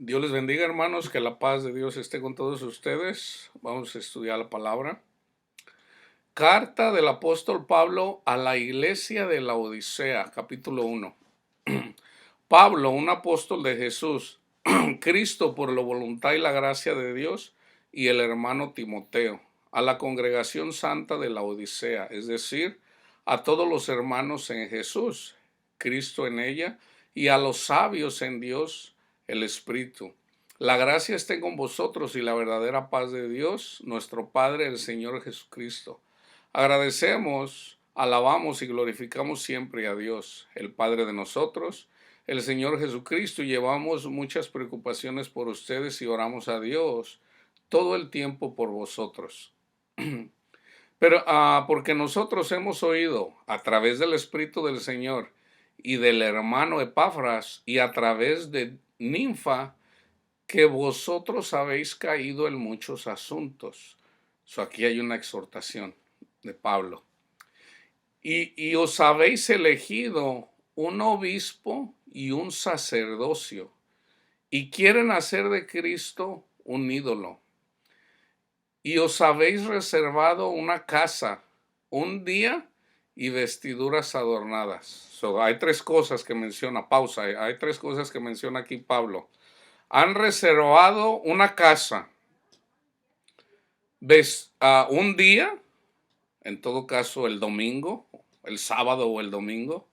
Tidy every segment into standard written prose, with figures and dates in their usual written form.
Dios les bendiga, hermanos, que la paz de Dios esté con todos ustedes. Vamos a estudiar la palabra. Carta del apóstol Pablo a la iglesia de la Odisea, capítulo 1. Pablo, un apóstol de Jesús, Cristo por la voluntad y la gracia de Dios, y el hermano Timoteo, a la congregación santa de la Odisea, es decir, a todos los hermanos en Jesús, Cristo en ella, y a los sabios en Dios, el Espíritu. La gracia esté con vosotros y la verdadera paz de Dios, nuestro Padre, el Señor Jesucristo. Agradecemos, alabamos y glorificamos siempre a Dios, el Padre de nosotros, el Señor Jesucristo, y llevamos muchas preocupaciones por ustedes y oramos a Dios todo el tiempo por vosotros. Pero porque nosotros hemos oído a través del Espíritu del Señor y del hermano Epafras y a través de Ninfa que vosotros habéis caído en muchos asuntos. Aquí hay una exhortación de Pablo. Y os habéis elegido un obispo y un sacerdocio, y quieren hacer de Cristo un ídolo. Y os habéis reservado una casa, un día y vestiduras adornadas. Hay tres cosas que menciona, pausa, hay tres cosas que menciona aquí Pablo. Han reservado una casa, un día, en todo caso el domingo, el sábado o el domingo,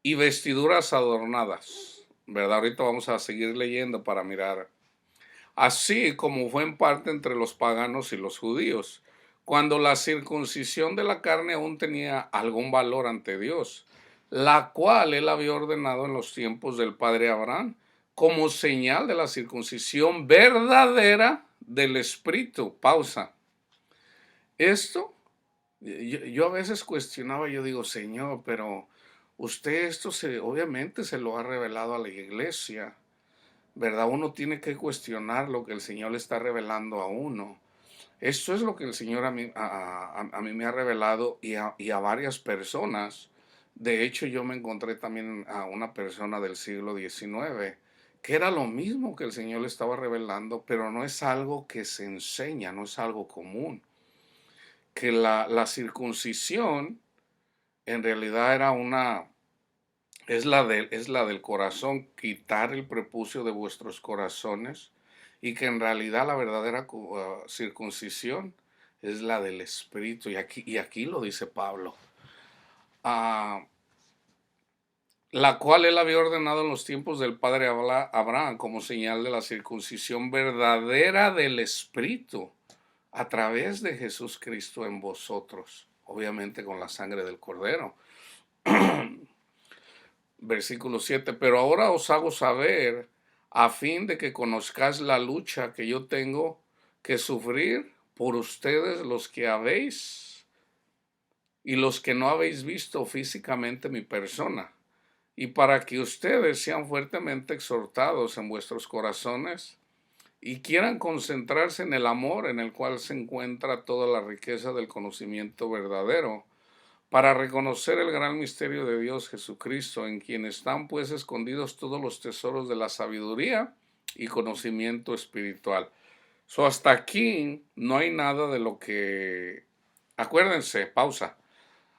y vestiduras adornadas, ¿verdad? Ahorita vamos a seguir leyendo para mirar. Así como fue en parte entre los paganos y los judíos, cuando la circuncisión de la carne aún tenía algún valor ante Dios, la cual él había ordenado en los tiempos del padre Abraham, como señal de la circuncisión verdadera del Espíritu. Pausa. Esto, yo a veces cuestionaba, yo digo, Señor, pero usted obviamente se lo ha revelado a la iglesia, ¿verdad? Uno tiene que cuestionar lo que el Señor le está revelando a uno. Esto es lo que el Señor a mí me ha revelado y a varias personas. De hecho, yo me encontré también a una persona del siglo XIX, que era lo mismo que el Señor le estaba revelando, pero no es algo que se enseña, no es algo común. Que la circuncisión en realidad es la del corazón, quitar el prepucio de vuestros corazones, y que en realidad la verdadera circuncisión es la del Espíritu, y aquí lo dice Pablo, uh, la cual él había ordenado en los tiempos del padre Abraham como señal de la circuncisión verdadera del Espíritu a través de Jesús Cristo en vosotros, obviamente con la sangre del Cordero. Versículo 7, pero ahora os hago saber, a fin de que conozcáis la lucha que yo tengo que sufrir por ustedes, los que habéis y los que no habéis visto físicamente mi persona, y para que ustedes sean fuertemente exhortados en vuestros corazones y quieran concentrarse en el amor en el cual se encuentra toda la riqueza del conocimiento verdadero, para reconocer el gran misterio de Dios Jesucristo, en quien están pues escondidos todos los tesoros de la sabiduría y conocimiento espiritual. Hasta aquí no hay nada de lo que... Acuérdense, pausa.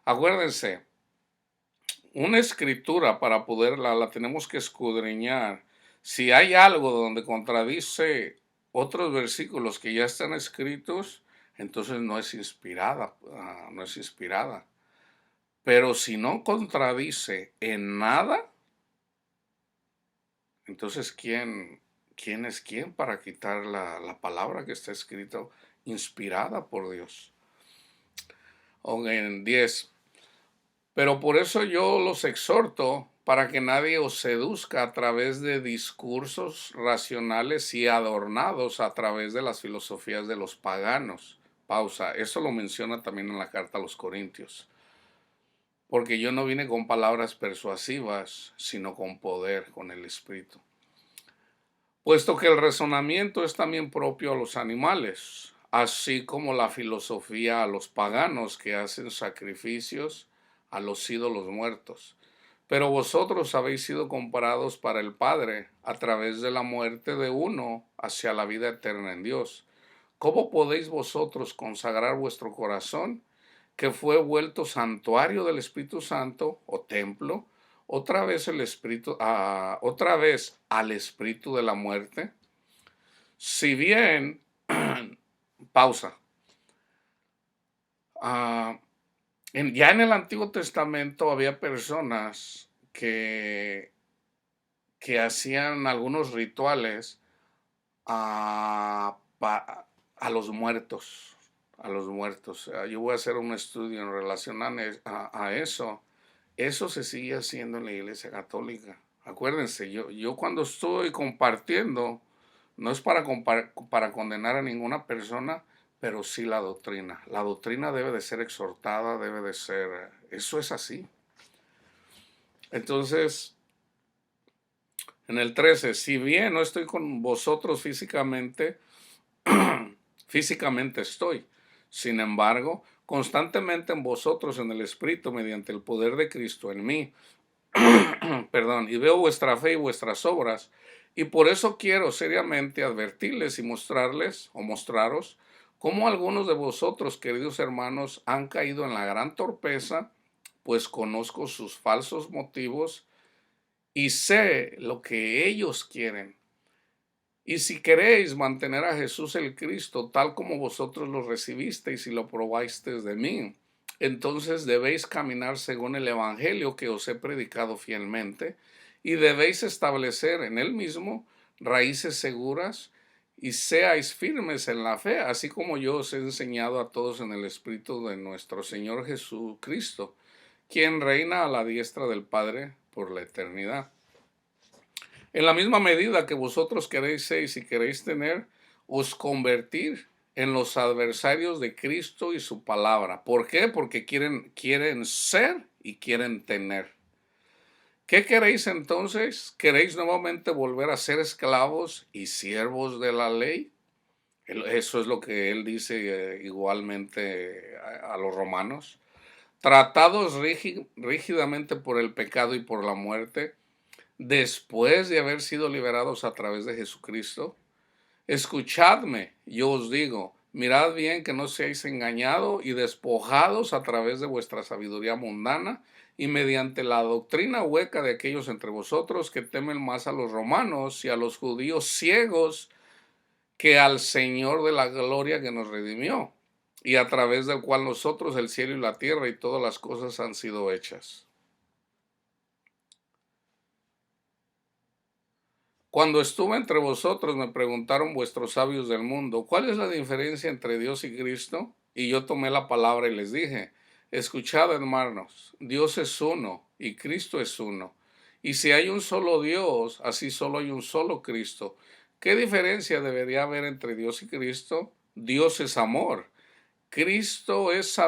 Acuérdense, una escritura para poderla, la tenemos que escudriñar. Si hay algo donde contradice otros versículos que ya están escritos, entonces no es inspirada, no es inspirada. Pero si no contradice en nada, entonces ¿quién es quién para quitar la palabra que está escrita inspirada por Dios? O en 10. Pero por eso yo los exhorto para que nadie os seduzca a través de discursos racionales y adornados a través de las filosofías de los paganos. Pausa. Eso lo menciona también en la carta a los Corintios. Porque yo no vine con palabras persuasivas, sino con poder, con el Espíritu. Puesto que el razonamiento es también propio a los animales, así como la filosofía a los paganos que hacen sacrificios a los ídolos muertos. Pero vosotros habéis sido comparados para el Padre a través de la muerte de uno hacia la vida eterna en Dios. ¿Cómo podéis vosotros consagrar vuestro corazón, que fue vuelto santuario del Espíritu Santo o templo, otra vez al espíritu de la muerte? Si bien, pausa, ah, ya en el Antiguo Testamento había personas que hacían algunos rituales a, a los muertos, a los muertos. Yo voy a hacer un estudio en relación a eso. Eso se sigue haciendo en la Iglesia Católica. Acuérdense, yo cuando estoy compartiendo, no es para condenar a ninguna persona, pero sí la doctrina. La doctrina debe de ser exhortada, debe de ser, eso es así. Entonces, en el 13, si bien no estoy con vosotros físicamente, físicamente estoy. Sin embargo, constantemente en vosotros en el Espíritu, mediante el poder de Cristo en mí. Perdón, y veo vuestra fe y vuestras obras, y por eso quiero seriamente advertirles y mostrarles o mostraros cómo algunos de vosotros, queridos hermanos, han caído en la gran torpeza, pues conozco sus falsos motivos y sé lo que ellos quieren. Y si queréis mantener a Jesús el Cristo tal como vosotros lo recibisteis y lo probasteis de mí, entonces debéis caminar según el Evangelio que os he predicado fielmente, y debéis establecer en él mismo raíces seguras, y seáis firmes en la fe, así como yo os he enseñado a todos en el Espíritu de nuestro Señor Jesucristo, quien reina a la diestra del Padre por la eternidad. En la misma medida que vosotros queréis ser y queréis tener, os convertir en los adversarios de Cristo y su palabra. ¿Por qué? Porque quieren ser y quieren tener. ¿Qué queréis entonces? ¿Queréis nuevamente volver a ser esclavos y siervos de la ley? Eso es lo que él dice igualmente a los romanos. Tratados rígidamente por el pecado y por la muerte, después de haber sido liberados a través de Jesucristo. Escuchadme, yo os digo, mirad bien que no seáis engañados y despojados a través de vuestra sabiduría mundana y mediante la doctrina hueca de aquellos entre vosotros que temen más a los romanos y a los judíos ciegos que al Señor de la gloria que nos redimió, y a través del cual nosotros, el cielo y la tierra y todas las cosas han sido hechas. Cuando estuve entre vosotros me preguntaron vuestros sabios del mundo, ¿cuál es la diferencia entre Dios y Cristo? Y yo tomé la palabra y les dije, escuchad hermanos, Dios es uno y Cristo es uno. Y si hay un solo Dios, así solo hay un solo Cristo. ¿Qué diferencia debería haber entre Dios y Cristo? Dios es amor. Cristo es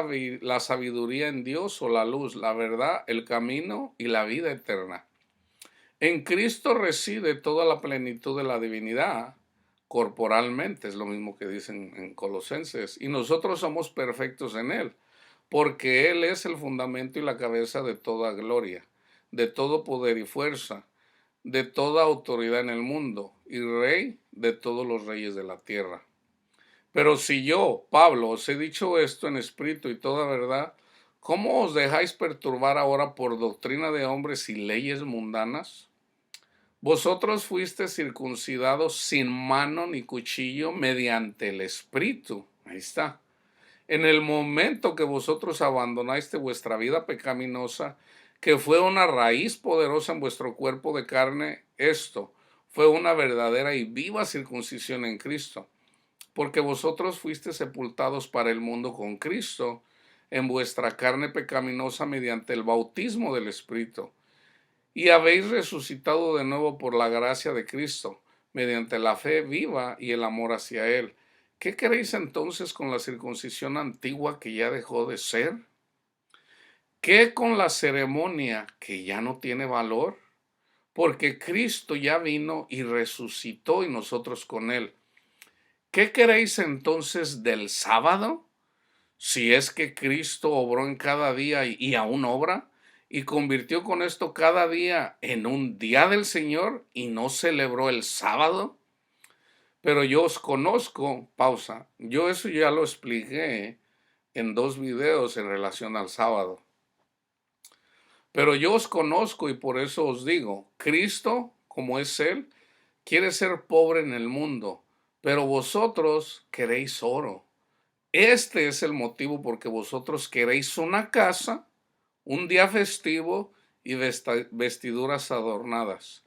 la sabiduría en Dios o la luz, la verdad, el camino y la vida eterna. En Cristo reside toda la plenitud de la divinidad corporalmente, es lo mismo que dicen en Colosenses, y nosotros somos perfectos en Él, porque Él es el fundamento y la cabeza de toda gloria, de todo poder y fuerza, de toda autoridad en el mundo, y Rey de todos los reyes de la tierra. Pero si yo, Pablo, os he dicho esto en espíritu y toda verdad, ¿cómo os dejáis perturbar ahora por doctrina de hombres y leyes mundanas? Vosotros fuisteis circuncidados sin mano ni cuchillo mediante el Espíritu. Ahí está. En el momento que vosotros abandonaste vuestra vida pecaminosa, que fue una raíz poderosa en vuestro cuerpo de carne, esto fue una verdadera y viva circuncisión en Cristo. Porque vosotros fuisteis sepultados para el mundo con Cristo en vuestra carne pecaminosa mediante el bautismo del Espíritu, y habéis resucitado de nuevo por la gracia de Cristo, mediante la fe viva y el amor hacia Él. ¿Qué queréis entonces con la circuncisión antigua que ya dejó de ser? ¿Qué con la ceremonia que ya no tiene valor? Porque Cristo ya vino y resucitó y nosotros con Él. ¿Qué queréis entonces del sábado? Si es que Cristo obró en cada día y aún obra, y convirtió con esto cada día en un día del Señor y no celebró el sábado. Pero yo os conozco, pausa, yo eso ya lo expliqué en 2 videos en relación al sábado. Pero yo os conozco y por eso os digo, Cristo, como es Él, quiere ser pobre en el mundo, pero vosotros queréis oro. Este es el motivo porque vosotros queréis una casa, un día festivo y vestiduras adornadas.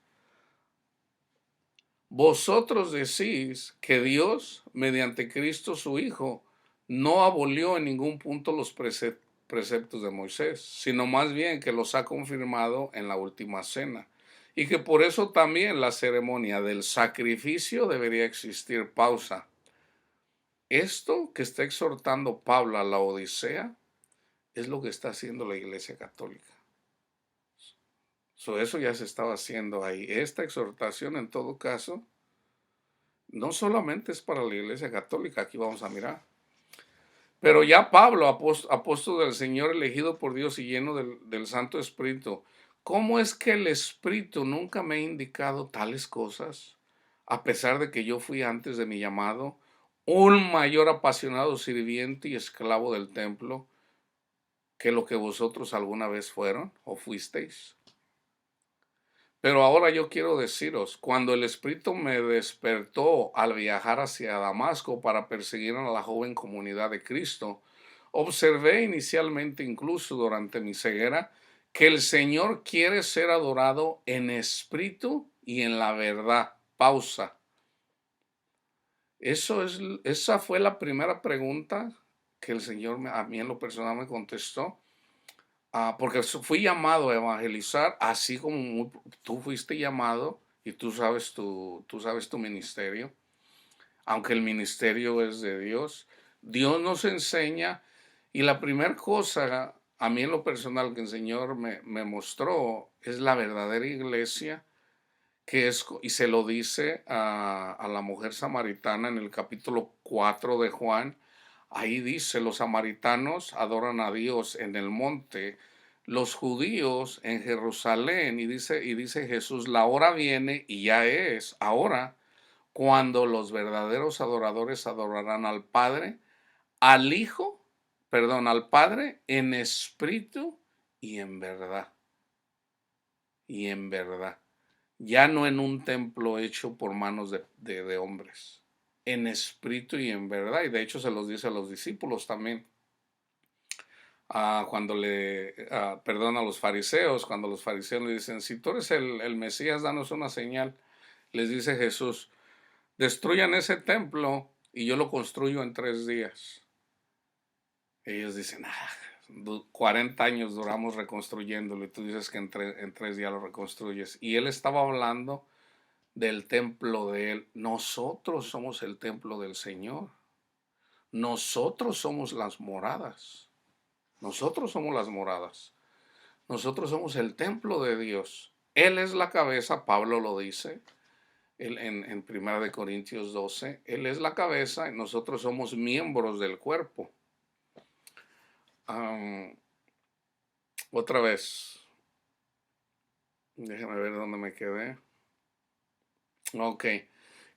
Vosotros decís que Dios, mediante Cristo su Hijo, no abolió en ningún punto los preceptos de Moisés, sino más bien que los ha confirmado en la última cena, y que por eso también la ceremonia del sacrificio debería existir. Pausa. Esto que está exhortando Pablo a la Odisea es lo que está haciendo la Iglesia Católica. Eso ya se estaba haciendo ahí. Esta exhortación, en todo caso, no solamente es para la Iglesia Católica, aquí vamos a mirar. Pero ya Pablo, apóstol del Señor, elegido por Dios y lleno del Santo Espíritu, ¿cómo es que el Espíritu nunca me ha indicado tales cosas? A pesar de que yo fui antes de mi llamado un mayor apasionado sirviente y esclavo del templo que lo que vosotros alguna vez fueron o fuisteis. Pero ahora yo quiero deciros, cuando el Espíritu me despertó al viajar hacia Damasco para perseguir a la joven comunidad de Cristo, observé inicialmente, incluso durante mi ceguera, que el Señor quiere ser adorado en espíritu y en la verdad. Pausa. Esa fue la primera pregunta que el Señor a mí en lo personal me contestó. Porque fui llamado a evangelizar, así como tú fuiste llamado y tú sabes tu ministerio, aunque el ministerio es de Dios. Dios nos enseña y la primera cosa a mí en lo personal que el Señor me mostró es la verdadera iglesia, que es, y se lo dice a la mujer samaritana en el capítulo 4 de Juan. Ahí dice, los samaritanos adoran a Dios en el monte, los judíos en Jerusalén, y dice Jesús, la hora viene y ya es ahora cuando los verdaderos adoradores adorarán al Padre, al Hijo, perdón, al Padre en espíritu y en verdad. Y en verdad. Ya no en un templo hecho por manos de hombres, en espíritu y en verdad. Y de hecho se los dice a los discípulos también. Cuando perdón, a los fariseos, cuando los fariseos le dicen, si tú eres el Mesías, danos una señal, les dice Jesús, destruyan ese templo y yo lo construyo en 3 días. Ellos dicen, 40 años duramos reconstruyéndolo y tú dices que en 3 días lo reconstruyes. Y él estaba hablando del templo de él. Nosotros somos el templo del Señor. Nosotros somos las moradas. Nosotros somos las moradas. Nosotros somos el templo de Dios. Él es la cabeza, Pablo lo dice en 1 Corintios 12. Él es la cabeza y nosotros somos miembros del cuerpo. Otra vez. Déjame ver dónde me quedé. Ok.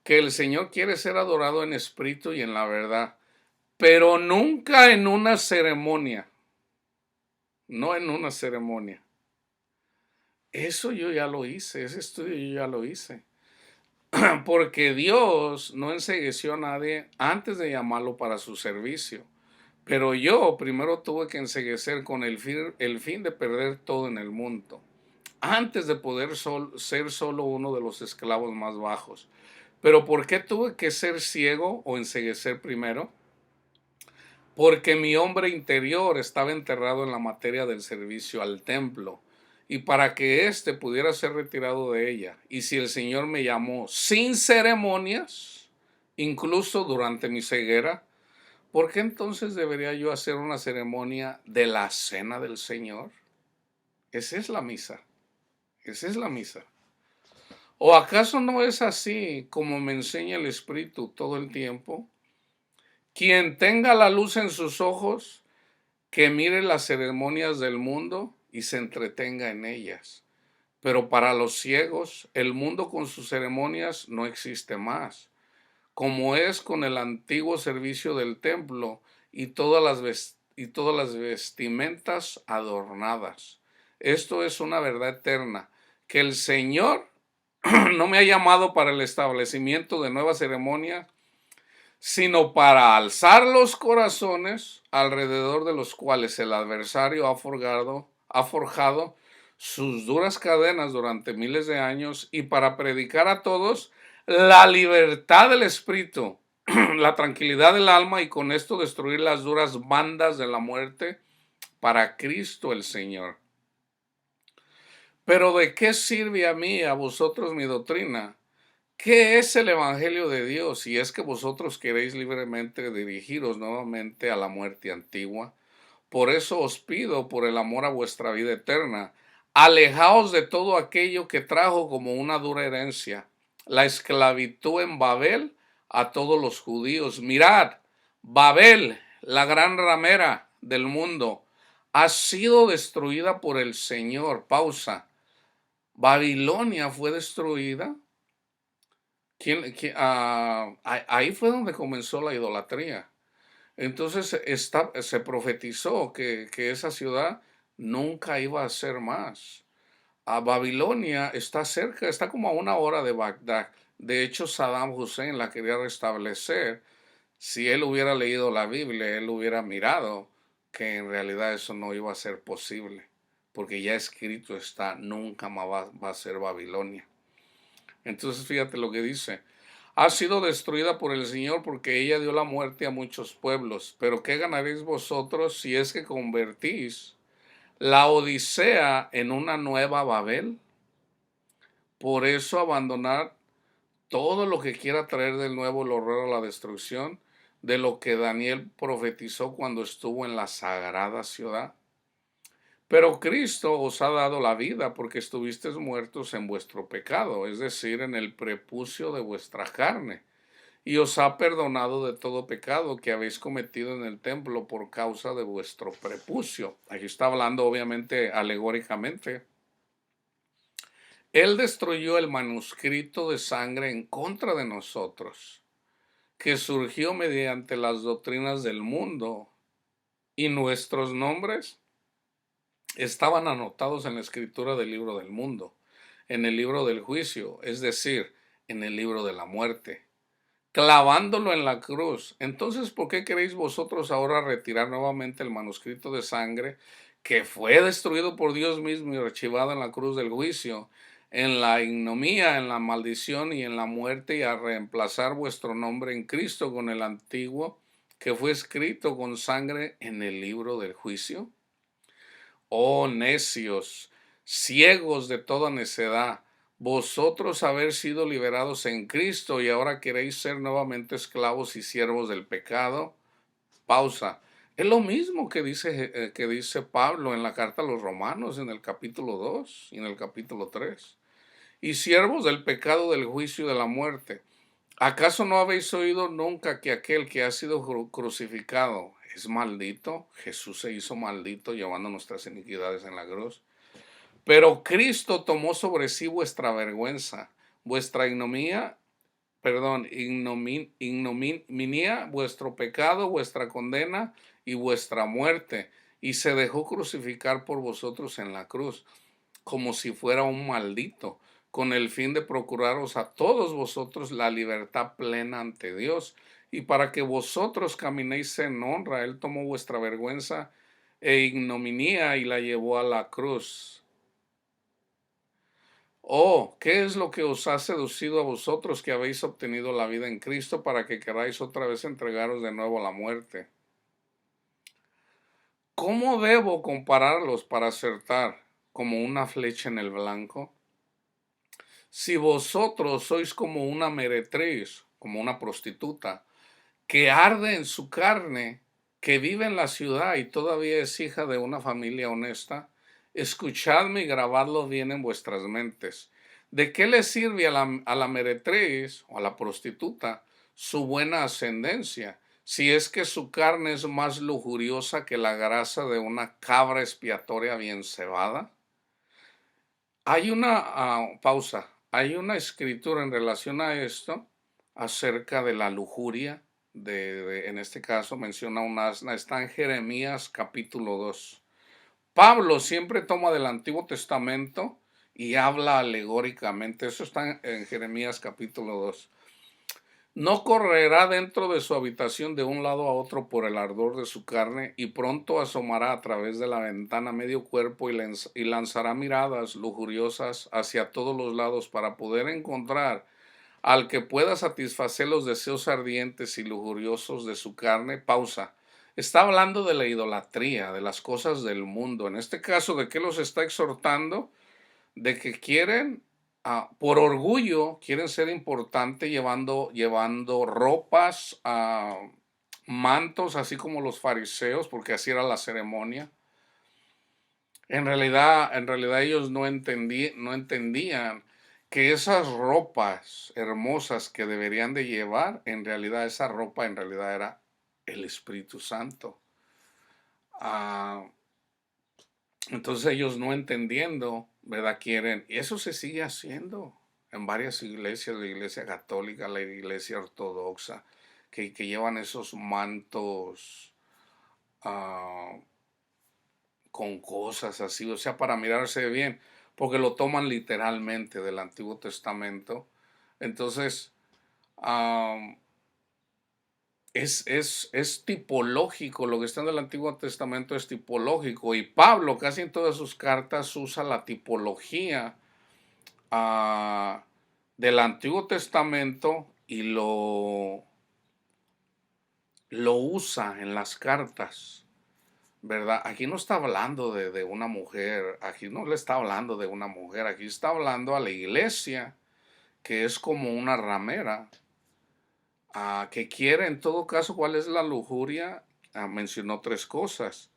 Que el Señor quiere ser adorado en espíritu y en la verdad, pero nunca en una ceremonia. No en una ceremonia. Eso yo ya lo hice, ese estudio yo ya lo hice. Porque Dios no encegueció a nadie antes de llamarlo para su servicio. Pero yo primero tuve que enceguecer con el fin de perder todo en el mundo, antes de poder ser solo uno de los esclavos más bajos. Pero ¿por qué tuve que ser ciego o enceguecer primero? Porque mi hombre interior estaba enterrado en la materia del servicio al templo, y para que éste pudiera ser retirado de ella. Y si el Señor me llamó sin ceremonias, incluso durante mi ceguera, ¿por qué entonces debería yo hacer una ceremonia de la cena del Señor? Esa es la misa. Esa es la misa. ¿O acaso no es así como me enseña el Espíritu todo el tiempo? Quien tenga la luz en sus ojos, que mire las ceremonias del mundo y se entretenga en ellas. Pero para los ciegos, el mundo con sus ceremonias no existe más, como es con el antiguo servicio del templo y todas las vestimentas adornadas. Esto es una verdad eterna, que el Señor no me ha llamado para el establecimiento de nuevas ceremonias, sino para alzar los corazones alrededor de los cuales el adversario ha forjado sus duras cadenas durante miles de años, y para predicar a todos la libertad del espíritu, la tranquilidad del alma, y con esto destruir las duras bandas de la muerte para Cristo el Señor. Pero ¿de qué sirve a mí, a vosotros, mi doctrina? ¿Qué es el Evangelio de Dios? Si es que vosotros queréis libremente dirigiros nuevamente a la muerte antigua. Por eso os pido, por el amor a vuestra vida eterna, alejaos de todo aquello que trajo como una dura herencia, la esclavitud en Babel a todos los judíos. Mirad, Babel, la gran ramera del mundo, ha sido destruida por el Señor. Pausa. Babilonia fue destruida. Ahí fue donde comenzó la idolatría. Entonces se profetizó que esa ciudad nunca iba a ser más. A Babilonia está cerca, está como a una hora de Bagdad. De hecho, Saddam Hussein la quería restablecer. Si él hubiera leído la Biblia, él hubiera mirado que en realidad eso no iba a ser posible, porque ya escrito está, nunca más va a ser Babilonia. Entonces fíjate lo que dice. Ha sido destruida por el Señor, porque ella dio la muerte a muchos pueblos. Pero ¿qué ganaréis vosotros si es que convertís la Odisea en una nueva Babel? Por eso abandonad todo lo que quiera traer del nuevo el horror a la destrucción, de lo que Daniel profetizó cuando estuvo en la sagrada ciudad. Pero Cristo os ha dado la vida, porque estuvisteis muertos en vuestro pecado, es decir, en el prepucio de vuestra carne, y os ha perdonado de todo pecado que habéis cometido en el templo por causa de vuestro prepucio. Aquí está hablando obviamente alegóricamente. Él destruyó el manuscrito de sangre en contra de nosotros, que surgió mediante las doctrinas del mundo, y nuestros nombres estaban anotados en la escritura del libro del mundo, en el libro del juicio, es decir, en el libro de la muerte, clavándolo en la cruz. Entonces, ¿por qué queréis vosotros ahora retirar nuevamente el manuscrito de sangre que fue destruido por Dios mismo y archivado en la cruz del juicio, en la ignominia, en la maldición y en la muerte, y a reemplazar vuestro nombre en Cristo con el antiguo que fue escrito con sangre en el libro del juicio? Oh necios, ciegos de toda necedad, vosotros haber sido liberados en Cristo y ahora queréis ser nuevamente esclavos y siervos del pecado. Pausa. Es lo mismo que dice Pablo en la carta a los Romanos en el capítulo 2 y en el capítulo 3. Y siervos del pecado, del juicio y de la muerte. ¿Acaso no habéis oído nunca que aquel que ha sido crucificado es maldito? Jesús se hizo maldito llevando nuestras iniquidades en la cruz. Pero Cristo tomó sobre sí vuestra vergüenza, vuestra ignominia, vuestro pecado, vuestra condena y vuestra muerte, y se dejó crucificar por vosotros en la cruz, como si fuera un maldito, con el fin de procuraros a todos vosotros la libertad plena ante Dios, y para que vosotros caminéis en honra. Él tomó vuestra vergüenza e ignominia y la llevó a la cruz. Oh, ¿qué es lo que os ha seducido a vosotros, que habéis obtenido la vida en Cristo, para que queráis otra vez entregaros de nuevo a la muerte? ¿Cómo debo compararlos para acertar como una flecha en el blanco? Si vosotros sois como una meretriz, como una prostituta, que arde en su carne, que vive en la ciudad y todavía es hija de una familia honesta, escuchadme y grabadlo bien en vuestras mentes. ¿De qué le sirve a la meretriz o a la prostituta su buena ascendencia si es que su carne es más lujuriosa que la grasa de una cabra expiatoria bien cebada. Hay una pausa, hay una escritura en relación a esto acerca de la lujuria, en este caso menciona un asna, está en Jeremías capítulo 2. Pablo siempre toma del Antiguo Testamento y habla alegóricamente, eso está en Jeremías capítulo 2. No correrá dentro de su habitación de un lado a otro por el ardor de su carne, y pronto asomará a través de la ventana medio cuerpo y lanzará miradas lujuriosas hacia todos los lados para poder encontrar al que pueda satisfacer los deseos ardientes y lujuriosos de su carne. Pausa. Está hablando de la idolatría, de las cosas del mundo. En este caso, ¿de qué los está exhortando? De que quieren, por orgullo, quieren ser importantes llevando ropas, mantos, así como los fariseos, porque así era la ceremonia. En realidad ellos no entendían que esas ropas hermosas que deberían de llevar, en realidad esa ropa en realidad era el Espíritu Santo. Ah, entonces ellos no entendiendo, ¿verdad? Quieren, y eso se sigue haciendo en varias iglesias, la iglesia católica, la iglesia ortodoxa, que llevan esos mantos ah, con cosas así, o sea, para mirarse bien, porque lo toman literalmente del Antiguo Testamento. Entonces, ah, es tipológico, lo que está en el Antiguo Testamento es tipológico, y Pablo casi en todas sus cartas usa la tipología ah, del Antiguo Testamento y lo usa en las cartas, ¿verdad? Aquí no está hablando de una mujer, aquí no le está hablando de una mujer, aquí está hablando a la iglesia, que es como una ramera, que quiere en todo caso, ¿cuál es la lujuria? Mencionó tres cosas: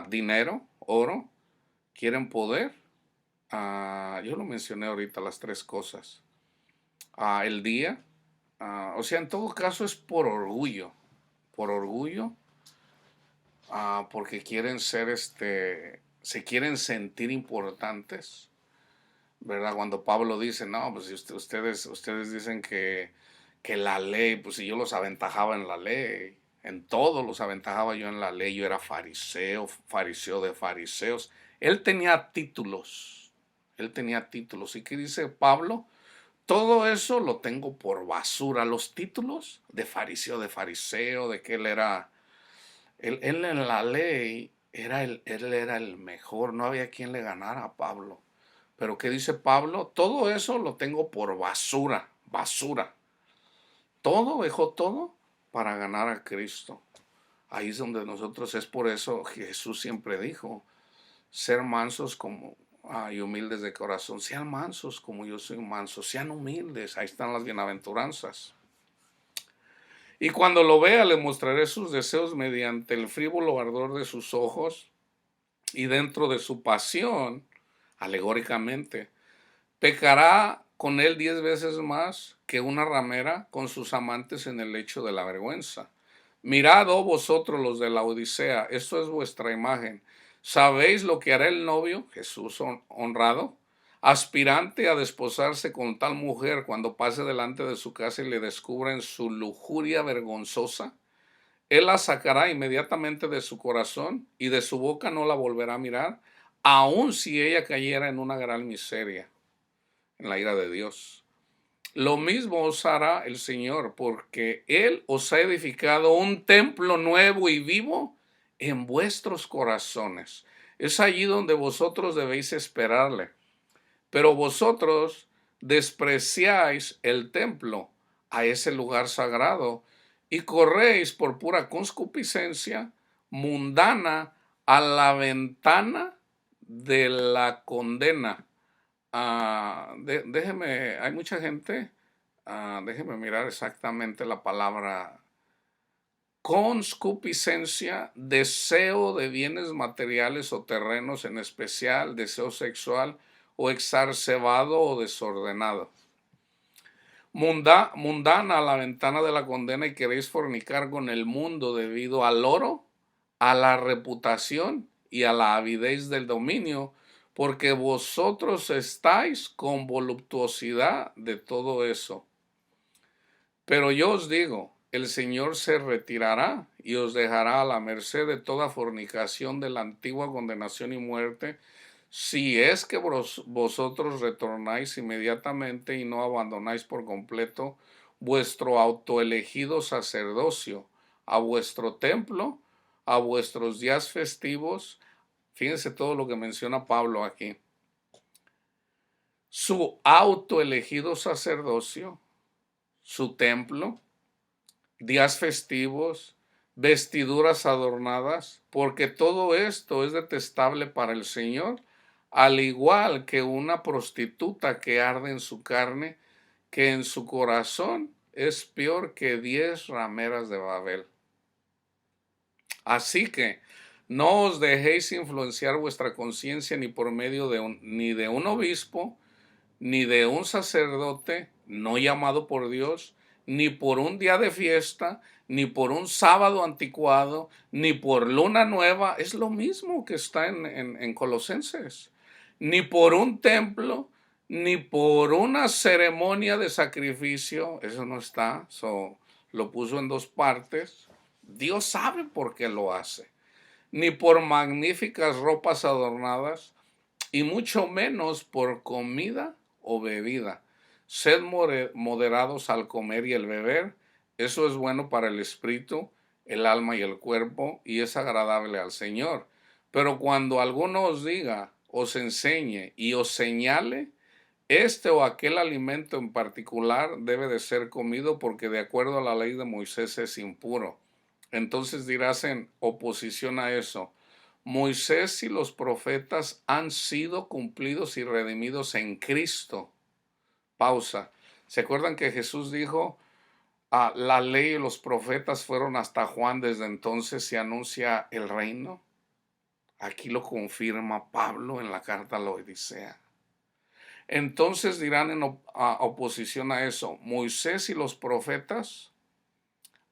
dinero, oro, quieren poder. Yo lo mencioné ahorita, las tres cosas. El día, o sea, en todo caso es por orgullo, porque quieren ser, se quieren sentir importantes, ¿verdad? Cuando Pablo dice, no, pues si ustedes dicen que la ley, pues si yo los aventajaba en la ley, en todo los aventajaba yo en la ley, yo era fariseo, fariseo de fariseos. Él tenía títulos, ¿Y qué dice Pablo? Todo eso lo tengo por basura, los títulos de fariseo, de que él en la ley él era el mejor, no había quien le ganara a Pablo. Pero ¿qué dice Pablo? Todo eso lo tengo por basura, basura. Todo, dejó todo para ganar a Cristo. Ahí es donde nosotros, es por eso Jesús siempre dijo, ser mansos como y humildes de corazón, sean mansos como yo soy manso, sean humildes, ahí están las bienaventuranzas. Y cuando lo vea le mostraré sus deseos mediante el frívolo ardor de sus ojos, y dentro de su pasión, alegóricamente, pecará con él 10 veces más que una ramera con sus amantes en el lecho de la vergüenza. Mirad, oh vosotros los de la Odisea, esto es vuestra imagen. ¿Sabéis lo que hará el novio, Jesús honrado, aspirante a desposarse con tal mujer, cuando pase delante de su casa y le descubra en su lujuria vergonzosa? Él la sacará inmediatamente de su corazón, y de su boca no la volverá a mirar, aun si ella cayera en una gran miseria, en la ira de Dios. Lo mismo os hará el Señor, porque Él os ha edificado un templo nuevo y vivo en vuestros corazones. Es allí donde vosotros debéis esperarle. Pero vosotros despreciáis el templo, a ese lugar sagrado, y corréis por pura concupiscencia mundana a la ventana de la condena. Déjeme, hay mucha gente, déjeme mirar exactamente la palabra. Concupiscencia, deseo de bienes materiales o terrenos, en especial deseo sexual o exacerbado o desordenado. Mundana a la ventana de la condena y queréis fornicar con el mundo debido al oro, a la reputación y a la avidez del dominio, porque vosotros estáis con voluptuosidad de todo eso. Pero yo os digo, el Señor se retirará y os dejará a la merced de toda fornicación de la antigua condenación y muerte, si es que vosotros retornáis inmediatamente y no abandonáis por completo vuestro autoelegido sacerdocio, a vuestro templo, a vuestros días festivos. Fíjense todo lo que menciona Pablo aquí. Su autoelegido sacerdocio, su templo, días festivos, vestiduras adornadas, porque todo esto es detestable para el Señor, al igual que una prostituta que arde en su carne, que en su corazón es peor que 10 rameras de Babel. Así que no os dejéis influenciar vuestra conciencia ni por medio ni de un obispo, ni de un sacerdote no llamado por Dios, ni por un día de fiesta, ni por un sábado anticuado, ni por luna nueva. Es lo mismo que está en Colosenses. Ni por un templo, ni por una ceremonia de sacrificio. Eso no está. Lo puso en dos partes. Dios sabe por qué lo hace. Ni por magníficas ropas adornadas, y mucho menos por comida o bebida. Sed moderados al comer y el beber, eso es bueno para el espíritu, el alma y el cuerpo, y es agradable al Señor. Pero cuando alguno os diga, os enseñe y os señale, este o aquel alimento en particular debe de ser comido porque de acuerdo a la ley de Moisés es impuro. Entonces dirás en oposición a eso, Moisés y los profetas han sido cumplidos y redimidos en Cristo. Pausa. ¿Se acuerdan que Jesús dijo, la ley y los profetas fueron hasta Juan, desde entonces se anuncia el reino? Aquí lo confirma Pablo en la carta a la Odisea. Entonces dirán en oposición a eso, Moisés y los profetas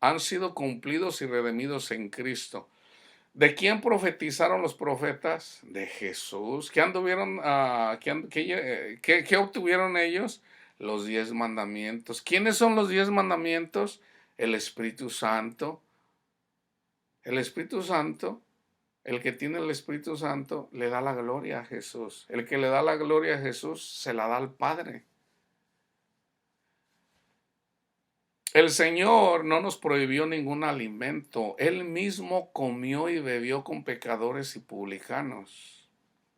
han sido cumplidos y redimidos en Cristo. ¿De quién profetizaron los profetas? De Jesús. ¿Qué anduvieron? ¿Qué obtuvieron ellos? Los 10 mandamientos. ¿Quiénes son los 10 mandamientos? El Espíritu Santo. El Espíritu Santo, el que tiene el Espíritu Santo, le da la gloria a Jesús. El que le da la gloria a Jesús, se la da al Padre. El Señor no nos prohibió ningún alimento. Él mismo comió y bebió con pecadores y publicanos.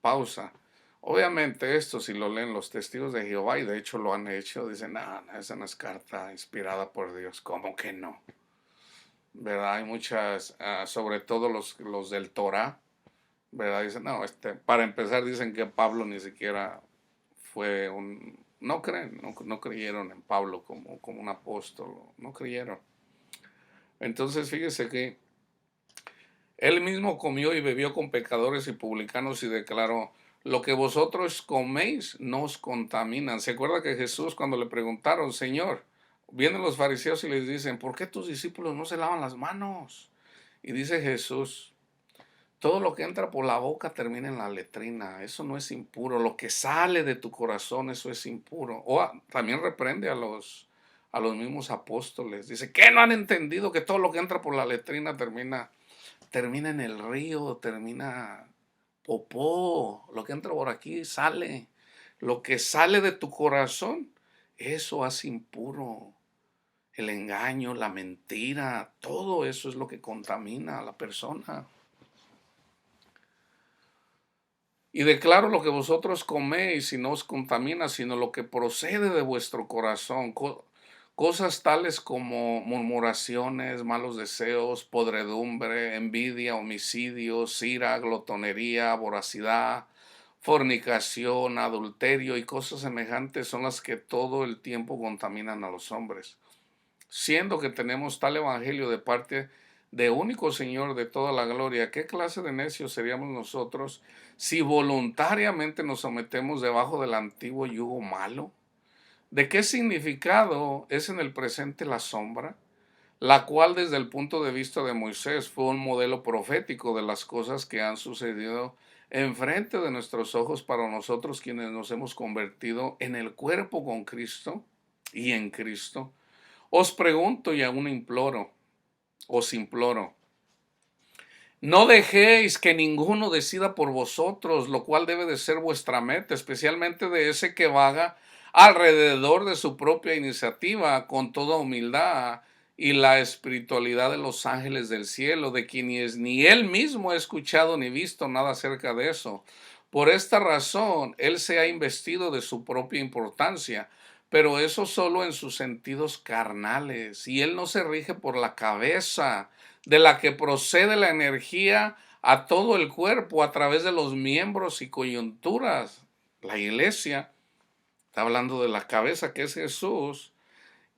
Pausa. Obviamente esto, si lo leen los testigos de Jehová, y de hecho lo han hecho, dicen, no, esa no es carta inspirada por Dios. ¿Cómo que no? ¿Verdad? Hay muchas, sobre todo los del Torah, ¿verdad? Dicen, no, para empezar dicen que Pablo ni siquiera fue no creen, no creyeron en Pablo como un apóstol, no creyeron. Entonces fíjese que él mismo comió y bebió con pecadores y publicanos y declaró, lo que vosotros coméis no os contaminan. ¿Se acuerda que Jesús, cuando le preguntaron, Señor, vienen los fariseos y les dicen, ¿por qué tus discípulos no se lavan las manos? Y dice Jesús, todo lo que entra por la boca termina en la letrina. Eso no es impuro. Lo que sale de tu corazón, eso es impuro. O también reprende a los mismos apóstoles. Dice, ¿qué no han entendido que todo lo que entra por la letrina termina en el río, termina popó? Lo que entra por aquí sale. Lo que sale de tu corazón, eso hace impuro. El engaño, la mentira, todo eso es lo que contamina a la persona. Y declaro lo que vosotros coméis y no os contamina, sino lo que procede de vuestro corazón. Cosas tales como murmuraciones, malos deseos, podredumbre, envidia, homicidios, ira, glotonería, voracidad, fornicación, adulterio y cosas semejantes son las que todo el tiempo contaminan a los hombres. Siendo que tenemos tal evangelio de parte de único Señor de toda la gloria, ¿qué clase de necios seríamos nosotros si voluntariamente nos sometemos debajo del antiguo yugo malo? ¿De qué significado es en el presente la sombra? La cual desde el punto de vista de Moisés fue un modelo profético de las cosas que han sucedido enfrente de nuestros ojos para nosotros quienes nos hemos convertido en el cuerpo con Cristo y en Cristo. Os pregunto y aún os imploro, no dejéis que ninguno decida por vosotros, lo cual debe de ser vuestra meta, especialmente de ese que vaga alrededor de su propia iniciativa con toda humildad y la espiritualidad de los ángeles del cielo, de quienes ni él mismo ha escuchado ni visto nada acerca de eso. Por esta razón, él se ha investido de su propia importancia, pero eso solo en sus sentidos carnales, y él no se rige por la cabeza de la que procede la energía a todo el cuerpo a través de los miembros y coyunturas. La iglesia está hablando de la cabeza, que es Jesús,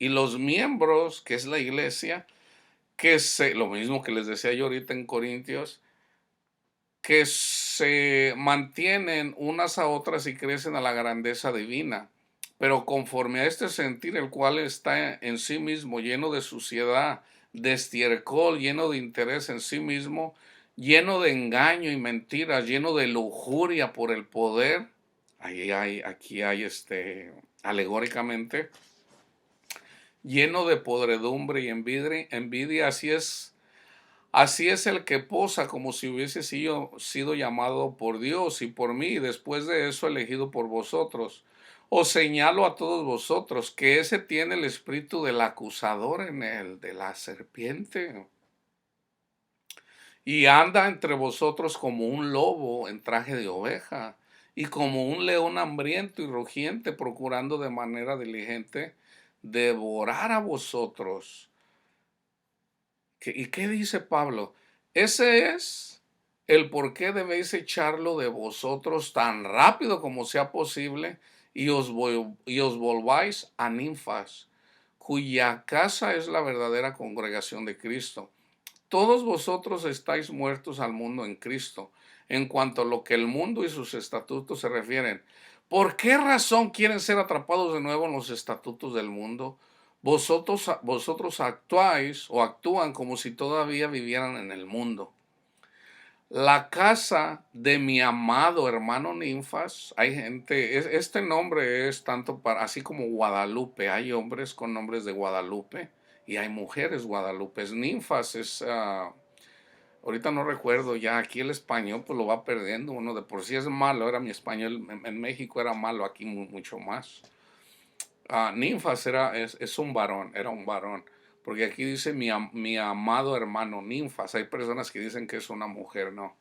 y los miembros, que es la iglesia, lo mismo que les decía yo ahorita en Corintios, que se mantienen unas a otras y crecen a la grandeza divina, pero conforme a este sentir, el cual está en sí mismo lleno de suciedad, de estiércol, lleno de interés en sí mismo, lleno de engaño y mentiras, lleno de lujuria por el poder. Aquí hay alegóricamente, lleno de podredumbre y envidia, así es el que posa como si hubiese sido llamado por Dios y por mí, y después de eso elegido por vosotros. Os señalo a todos vosotros que ese tiene el espíritu del acusador en él, de la serpiente, y anda entre vosotros como un lobo en traje de oveja, y como un león hambriento y rugiente, procurando de manera diligente devorar a vosotros. ¿Y qué dice Pablo? Ese es el por qué debéis echarlo de vosotros tan rápido como sea posible y os volváis a Ninfas, cuya casa es la verdadera congregación de Cristo. Todos vosotros estáis muertos al mundo en Cristo, en cuanto a lo que el mundo y sus estatutos se refieren. ¿Por qué razón quieren ser atrapados de nuevo en los estatutos del mundo? Vosotros actuáis o actúan como si todavía vivieran en el mundo. La casa de mi amado hermano Ninfas, hay gente, este nombre es tanto para, así como Guadalupe, hay hombres con nombres de Guadalupe y hay mujeres Guadalupes. Ninfas es, ahorita no recuerdo ya, aquí el español pues lo va perdiendo, uno de por sí es malo, era mi español, en México era malo, aquí mucho más. Ninfas es un varón, era un varón, porque aquí dice mi amado hermano Ninfas, hay personas que dicen que es una mujer, no.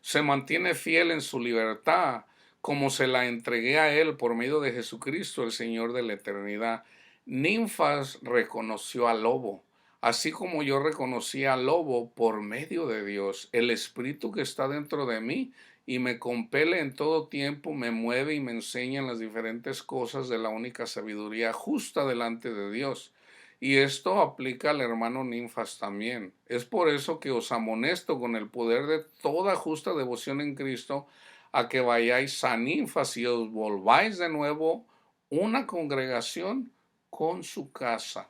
Se mantiene fiel en su libertad, como se la entregué a él por medio de Jesucristo, el Señor de la eternidad. Ninfas reconoció al lobo, así como yo reconocí al lobo por medio de Dios. El espíritu que está dentro de mí y me compele en todo tiempo, me mueve y me enseña las diferentes cosas de la única sabiduría justa delante de Dios. Y esto aplica al hermano Ninfas también. Es por eso que os amonesto con el poder de toda justa devoción en Cristo a que vayáis a Ninfas y os volváis de nuevo una congregación con su casa.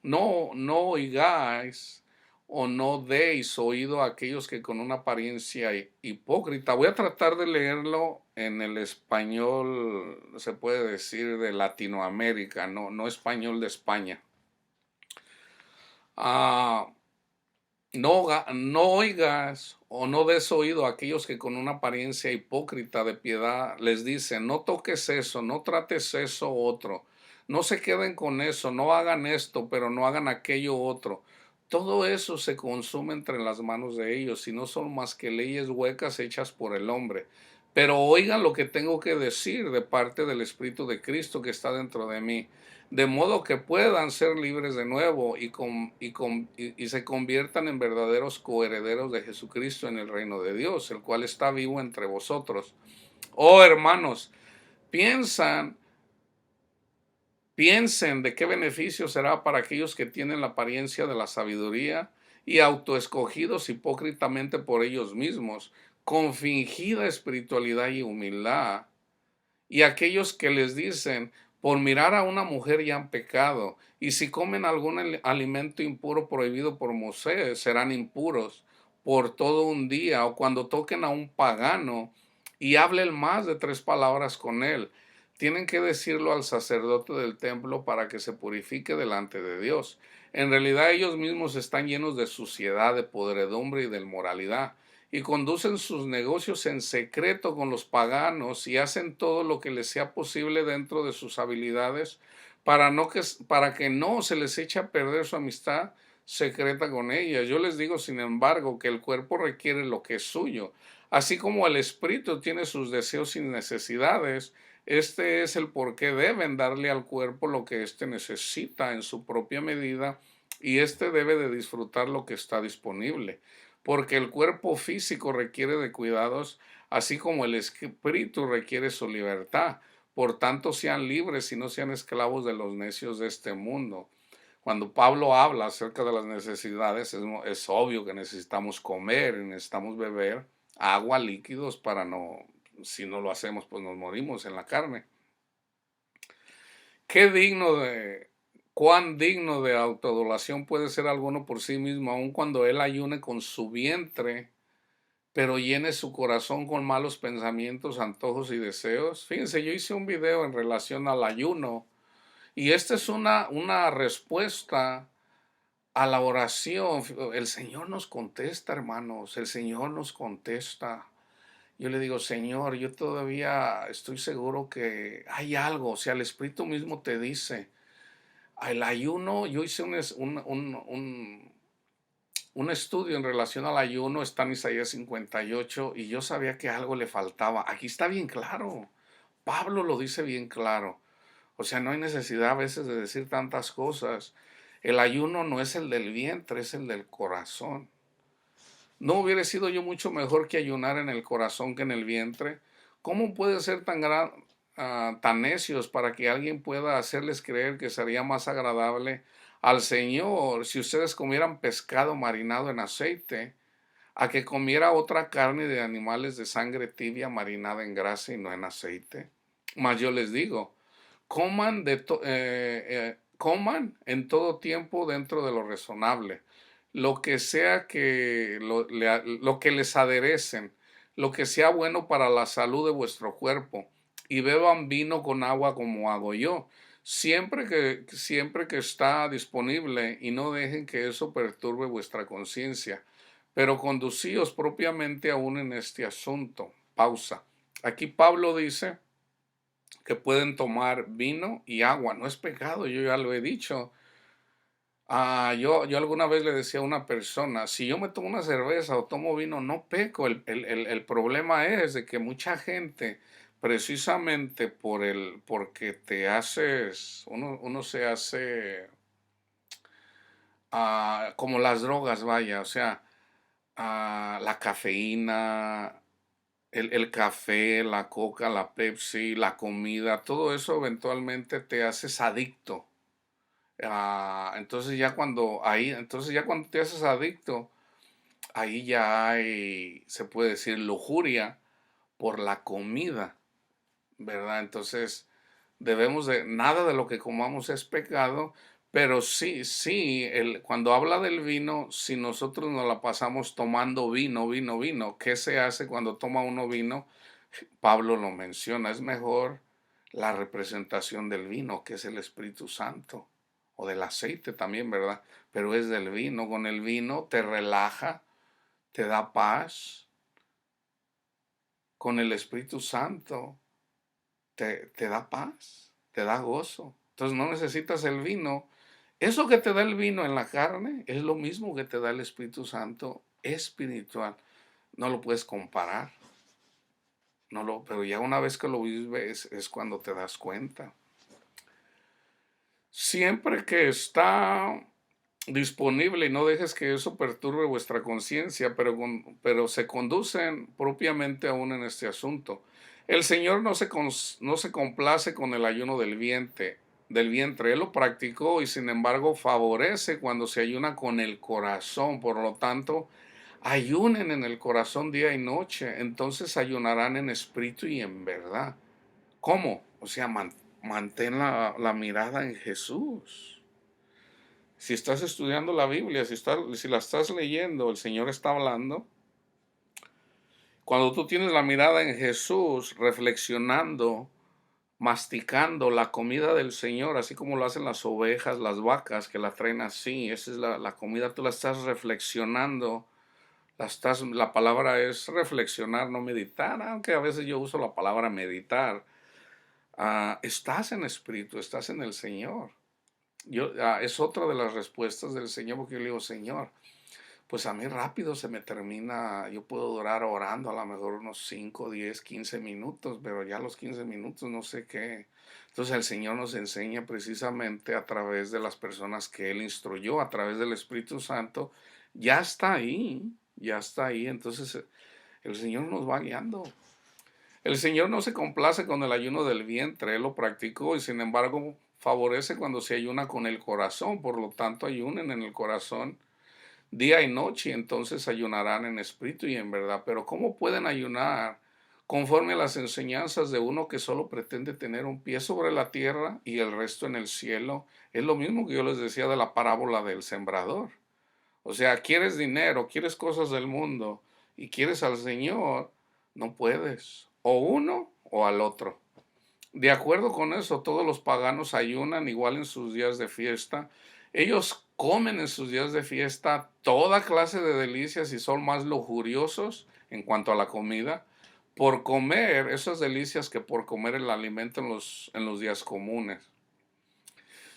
No oigáis o no deis oído a aquellos que con una apariencia hipócrita. Voy a tratar de leerlo en el español, se puede decir, de Latinoamérica, no español de España. No oigas o no des oído a aquellos que con una apariencia hipócrita de piedad les dicen, no toques eso, no trates eso otro, no se queden con eso, no hagan esto, pero no hagan aquello otro. Todo eso se consume entre las manos de ellos y no son más que leyes huecas hechas por el hombre. Pero oigan lo que tengo que decir de parte del Espíritu de Cristo que está dentro de mí, de modo que puedan ser libres de nuevo y se conviertan en verdaderos coherederos de Jesucristo en el reino de Dios, el cual está vivo entre vosotros. Oh hermanos, piensen de qué beneficio será para aquellos que tienen la apariencia de la sabiduría y autoescogidos hipócritamente por ellos mismos, con fingida espiritualidad y humildad, y aquellos que les dicen, Por mirar a una mujer ya han pecado, y si comen algún alimento impuro prohibido por Moisés, serán impuros por todo un día, o cuando toquen a un pagano y hablen más de 3 palabras con él. Tienen que decirlo al sacerdote del templo para que se purifique delante de Dios. En realidad ellos mismos están llenos de suciedad, de podredumbre y de inmoralidad, y conducen sus negocios en secreto con los paganos y hacen todo lo que les sea posible dentro de sus habilidades para que no se les eche a perder su amistad secreta con ellas. Yo les digo, sin embargo, que el cuerpo requiere lo que es suyo, así como el espíritu tiene sus deseos y necesidades. Este es el por qué deben darle al cuerpo lo que éste necesita en su propia medida, y éste debe de disfrutar lo que está disponible, porque el cuerpo físico requiere de cuidados, así como el espíritu requiere su libertad. Por tanto, sean libres y no sean esclavos de los necios de este mundo. Cuando Pablo habla acerca de las necesidades, es obvio que necesitamos comer y necesitamos beber agua, líquidos, para no, si no lo hacemos, pues nos morimos en la carne. Qué digno de, cuán digno de autoadoración puede ser alguno por sí mismo, aun cuando él ayune con su vientre, pero llene su corazón con malos pensamientos, antojos y deseos. Fíjense, yo hice un video en relación al ayuno, y esta es una respuesta a la oración. El Señor nos contesta, hermanos, el Señor nos contesta. Yo le digo, Señor, yo todavía estoy seguro que hay algo, o sea, el Espíritu mismo te dice. El ayuno, yo hice un estudio en relación al ayuno, está en Isaías 58, y yo sabía que algo le faltaba. Aquí está bien claro, Pablo lo dice bien claro. O sea, no hay necesidad a veces de decir tantas cosas. El ayuno no es el del vientre, es el del corazón. ¿No hubiera sido yo mucho mejor que ayunar en el corazón que en el vientre? ¿Cómo puede ser tan necios para que alguien pueda hacerles creer que sería más agradable al Señor si ustedes comieran pescado marinado en aceite, a que comiera otra carne de animales de sangre tibia marinada en grasa y no en aceite? Mas yo les digo, coman en todo tiempo dentro de lo razonable, lo que sea lo que les aderecen, lo que sea bueno para la salud de vuestro cuerpo, y beban vino con agua como hago yo, siempre que está disponible, y no dejen que eso perturbe vuestra conciencia, pero conducíos propiamente aún en este asunto. Pausa. Aquí Pablo dice que pueden tomar vino y agua. No es pecado, yo ya lo he dicho. Yo alguna vez le decía a una persona, si yo me tomo una cerveza o tomo vino, no peco. El problema es de que mucha gente, precisamente porque uno se hace como las drogas, vaya, o sea, la cafeína, el café, la coca, la Pepsi, la comida, todo eso eventualmente te haces adicto. Entonces ya cuando te haces adicto, ahí ya hay, se puede decir, lujuria por la comida, ¿verdad? Entonces, nada de lo que comamos es pecado, pero sí, cuando habla del vino, si nosotros nos la pasamos tomando vino, ¿qué se hace cuando toma uno vino? Pablo lo menciona, es mejor la representación del vino, que es el Espíritu Santo, o del aceite también, ¿verdad? Pero es del vino. Con el vino te relaja, te da paz. Con el Espíritu Santo te da paz, te da gozo. Entonces no necesitas el vino. Eso que te da el vino en la carne es lo mismo que te da el Espíritu Santo espiritual. No lo puedes comparar. Pero ya una vez que lo vives es cuando te das cuenta. Siempre que está disponible, y no dejes que eso perturbe vuestra conciencia, pero se conducen propiamente aún en este asunto. El Señor no se complace con el ayuno del vientre. Él lo practicó, y sin embargo favorece cuando se ayuna con el corazón. Por lo tanto, ayunen en el corazón día y noche, entonces ayunarán en espíritu y en verdad. ¿Cómo? O sea, mantén la mirada en Jesús. Si estás estudiando la Biblia, si la estás leyendo, el Señor está hablando. Cuando tú tienes la mirada en Jesús, reflexionando, masticando la comida del Señor, así como lo hacen las ovejas, las vacas, que la traen así, esa es la comida, tú la estás reflexionando, la palabra es reflexionar, no meditar, aunque a veces yo uso la palabra meditar. Estás en espíritu, estás en el Señor. Es otra de las respuestas del Señor, porque yo le digo, Señor, pues a mí rápido se me termina, yo puedo durar orando a lo mejor unos 5, 10, 15 minutos, pero ya los 15 minutos no sé qué. Entonces el Señor nos enseña precisamente a través de las personas que Él instruyó, a través del Espíritu Santo, ya está ahí, ya está ahí. Entonces el Señor nos va guiando. El Señor no se complace con el ayuno del vientre, Él lo practicó y sin embargo favorece cuando se ayuna con el corazón. Por lo tanto, ayunen en el corazón día y noche, entonces ayunarán en espíritu y en verdad. Pero ¿cómo pueden ayunar conforme a las enseñanzas de uno que solo pretende tener un pie sobre la tierra y el resto en el cielo? Es lo mismo que yo les decía de la parábola del sembrador. O sea, quieres dinero, quieres cosas del mundo y quieres al Señor, no puedes. O uno o al otro. De acuerdo con eso, todos los paganos ayunan igual en sus días de fiesta. Ellos comen en sus días de fiesta toda clase de delicias y son más lujuriosos en cuanto a la comida por comer esas delicias que por comer el alimento en los días comunes.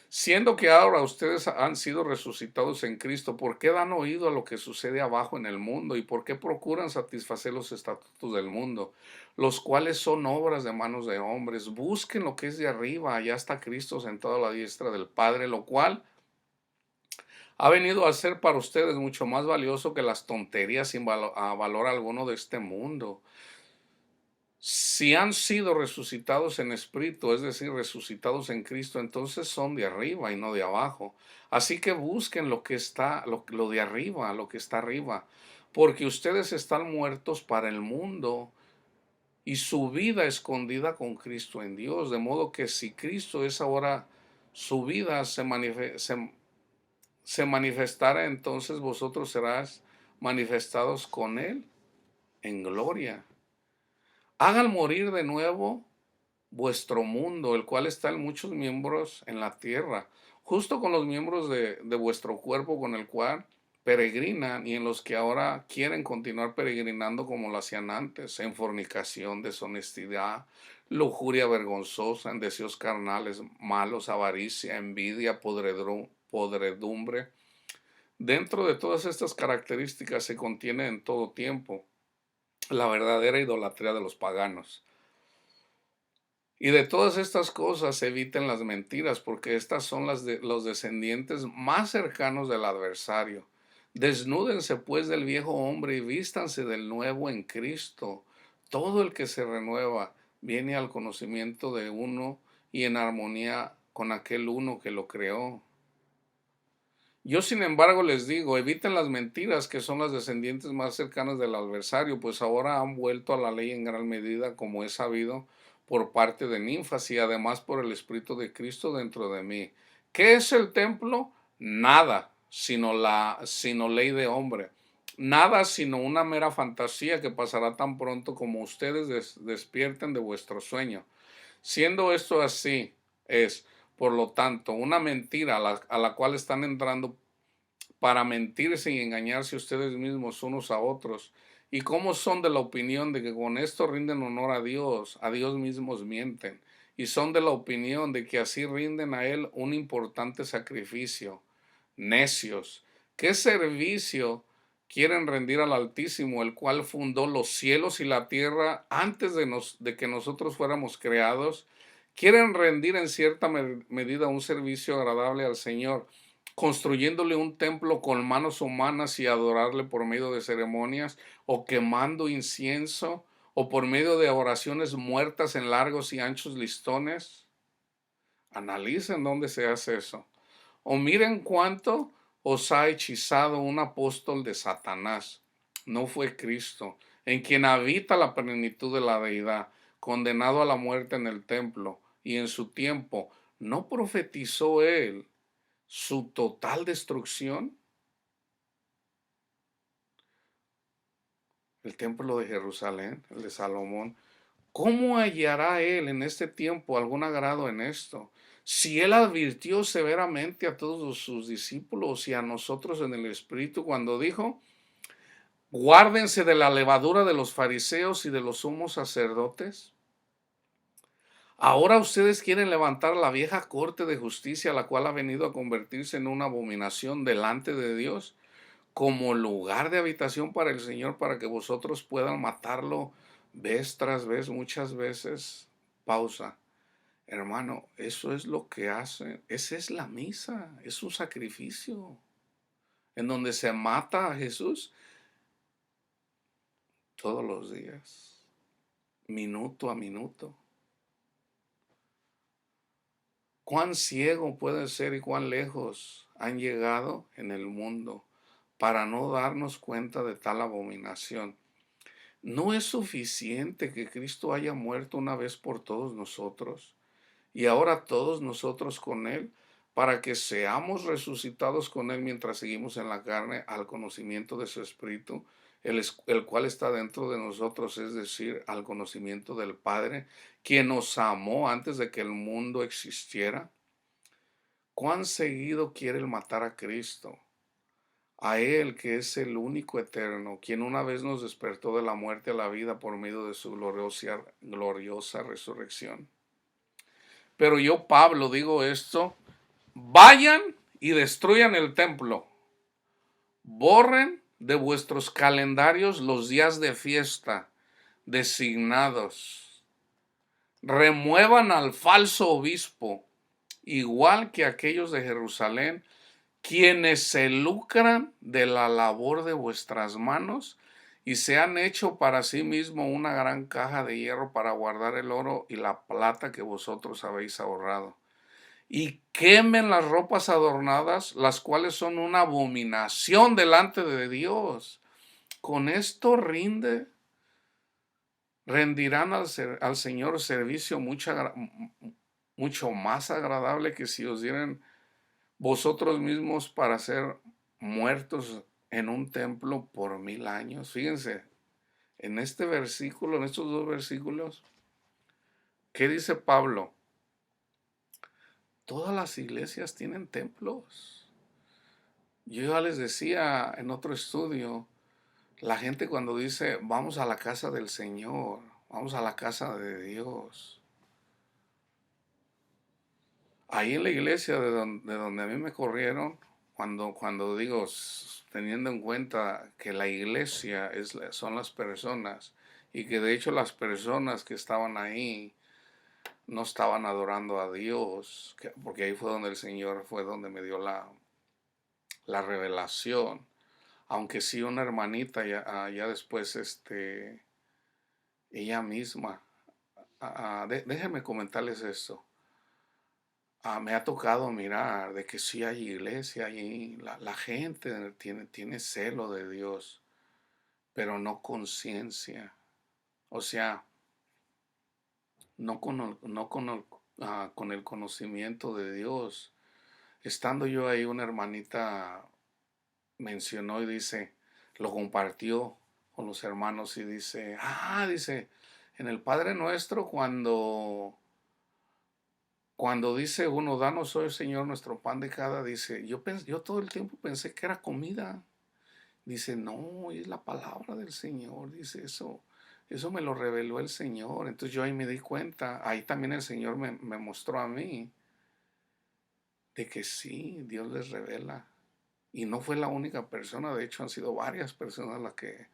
Siendo que ahora ustedes han sido resucitados en Cristo, ¿por qué dan oído a lo que sucede abajo en el mundo? ¿Y por qué procuran satisfacer los estatutos del mundo, los cuales son obras de manos de hombres? Busquen lo que es de arriba, allá está Cristo sentado a la diestra del Padre, lo cual ha venido a ser para ustedes mucho más valioso que las tonterías sin valor alguno de este mundo. Si han sido resucitados en espíritu, es decir, resucitados en Cristo, entonces son de arriba y no de abajo. Así que busquen lo que está, lo de arriba, lo que está arriba, porque ustedes están muertos para el mundo y su vida escondida con Cristo en Dios. De modo que si Cristo es ahora su vida, se manifestara, entonces vosotros serás manifestados con Él en gloria. Hagan morir de nuevo vuestro mundo, el cual está en muchos miembros en la tierra, justo con los miembros de vuestro cuerpo con el cual peregrinan y en los que ahora quieren continuar peregrinando como lo hacían antes, en fornicación, deshonestidad, lujuria vergonzosa, en deseos carnales, malos, avaricia, envidia, podredumbre. Dentro de todas estas características se contiene en todo tiempo la verdadera idolatría de los paganos. Y de todas estas cosas eviten las mentiras, porque estas son las de los descendientes más cercanos del adversario. Desnúdense pues del viejo hombre y vístanse del nuevo en Cristo. Todo el que se renueva viene al conocimiento de uno y en armonía con aquel uno que lo creó. Yo, sin embargo, les digo, eviten las mentiras que son las descendientes más cercanas del adversario, pues ahora han vuelto a la ley en gran medida, como es sabido por parte de ninfas y además por el Espíritu de Cristo dentro de mí. ¿Qué es el templo? Nada, sino ley de hombre. Nada sino una mera fantasía que pasará tan pronto como ustedes despierten de vuestro sueño. Siendo esto así, es, por lo tanto, una mentira a la cual están entrando para mentirse y engañarse ustedes mismos unos a otros. Y cómo son de la opinión de que con esto rinden honor a Dios mismos mienten. Y son de la opinión de que así rinden a Él un importante sacrificio. Necios, ¿qué servicio quieren rendir al Altísimo, el cual fundó los cielos y la tierra antes de que nosotros fuéramos creados? Quieren rendir en cierta medida un servicio agradable al Señor, construyéndole un templo con manos humanas y adorarle por medio de ceremonias, o quemando incienso, o por medio de oraciones muertas en largos y anchos listones. Analicen dónde se hace eso. O miren cuánto os ha hechizado un apóstol de Satanás. No fue Cristo, en quien habita la plenitud de la deidad, condenado a la muerte en el templo, y en su tiempo, ¿no profetizó él su total destrucción? El templo de Jerusalén, el de Salomón. ¿Cómo hallará él en este tiempo algún agrado en esto? Si él advirtió severamente a todos sus discípulos y a nosotros en el Espíritu cuando dijo, guárdense de la levadura de los fariseos y de los sumos sacerdotes. Ahora ustedes quieren levantar la vieja corte de justicia, la cual ha venido a convertirse en una abominación delante de Dios, como lugar de habitación para el Señor, para que vosotros puedan matarlo vez tras vez, muchas veces. Pausa. Hermano, eso es lo que hace, esa es la misa, es un sacrificio en donde se mata a Jesús todos los días, minuto a minuto. Cuán ciego puede ser y cuán lejos han llegado en el mundo para no darnos cuenta de tal abominación. No es suficiente que Cristo haya muerto una vez por todos nosotros y ahora todos nosotros con Él, para que seamos resucitados con Él mientras seguimos en la carne al conocimiento de su Espíritu, el cual está dentro de nosotros, es decir, al conocimiento del Padre, quien nos amó antes de que el mundo existiera. ¿Cuán seguido quiere el matar a Cristo? A Él que es el único eterno, quien una vez nos despertó de la muerte a la vida por medio de su gloriosa resurrección. Pero yo, Pablo, digo esto, vayan y destruyan el templo, borren de vuestros calendarios los días de fiesta designados, remuevan al falso obispo, igual que aquellos de Jerusalén, quienes se lucran de la labor de vuestras manos y se han hecho para sí mismo una gran caja de hierro para guardar el oro y la plata que vosotros habéis ahorrado. Y quemen las ropas adornadas, las cuales son una abominación delante de Dios. Con esto rendirán al Señor servicio mucho más agradable que si os dieran vosotros mismos para ser muertos en un templo por 1000 años. Fíjense, en este versículo, en estos dos versículos, ¿qué dice Pablo? Todas las iglesias tienen templos. Yo ya les decía en otro estudio, la gente cuando dice, vamos a la casa del Señor, vamos a la casa de Dios. Ahí en la iglesia de donde a mí me corrieron, cuando digo, teniendo en cuenta que la iglesia son las personas y que de hecho las personas que estaban ahí no estaban adorando a Dios, porque ahí fue donde el Señor fue donde me dio la revelación. Aunque sí una hermanita ya después, ella misma, déjenme comentarles esto. Me ha tocado mirar de que sí hay iglesia y la gente tiene celo de Dios, pero no conciencia. O sea, no con el conocimiento de Dios. Estando yo ahí, una hermanita mencionó y dice, lo compartió con los hermanos y dice, en el Padre Nuestro cuando dice uno, danos hoy, Señor, nuestro pan de cada, dice, yo todo el tiempo pensé que era comida. Dice, no, es la palabra del Señor, dice eso me lo reveló el Señor. Entonces yo ahí me di cuenta, ahí también el Señor me mostró a mí de que sí, Dios les revela. Y no fue la única persona, de hecho han sido varias personas las que,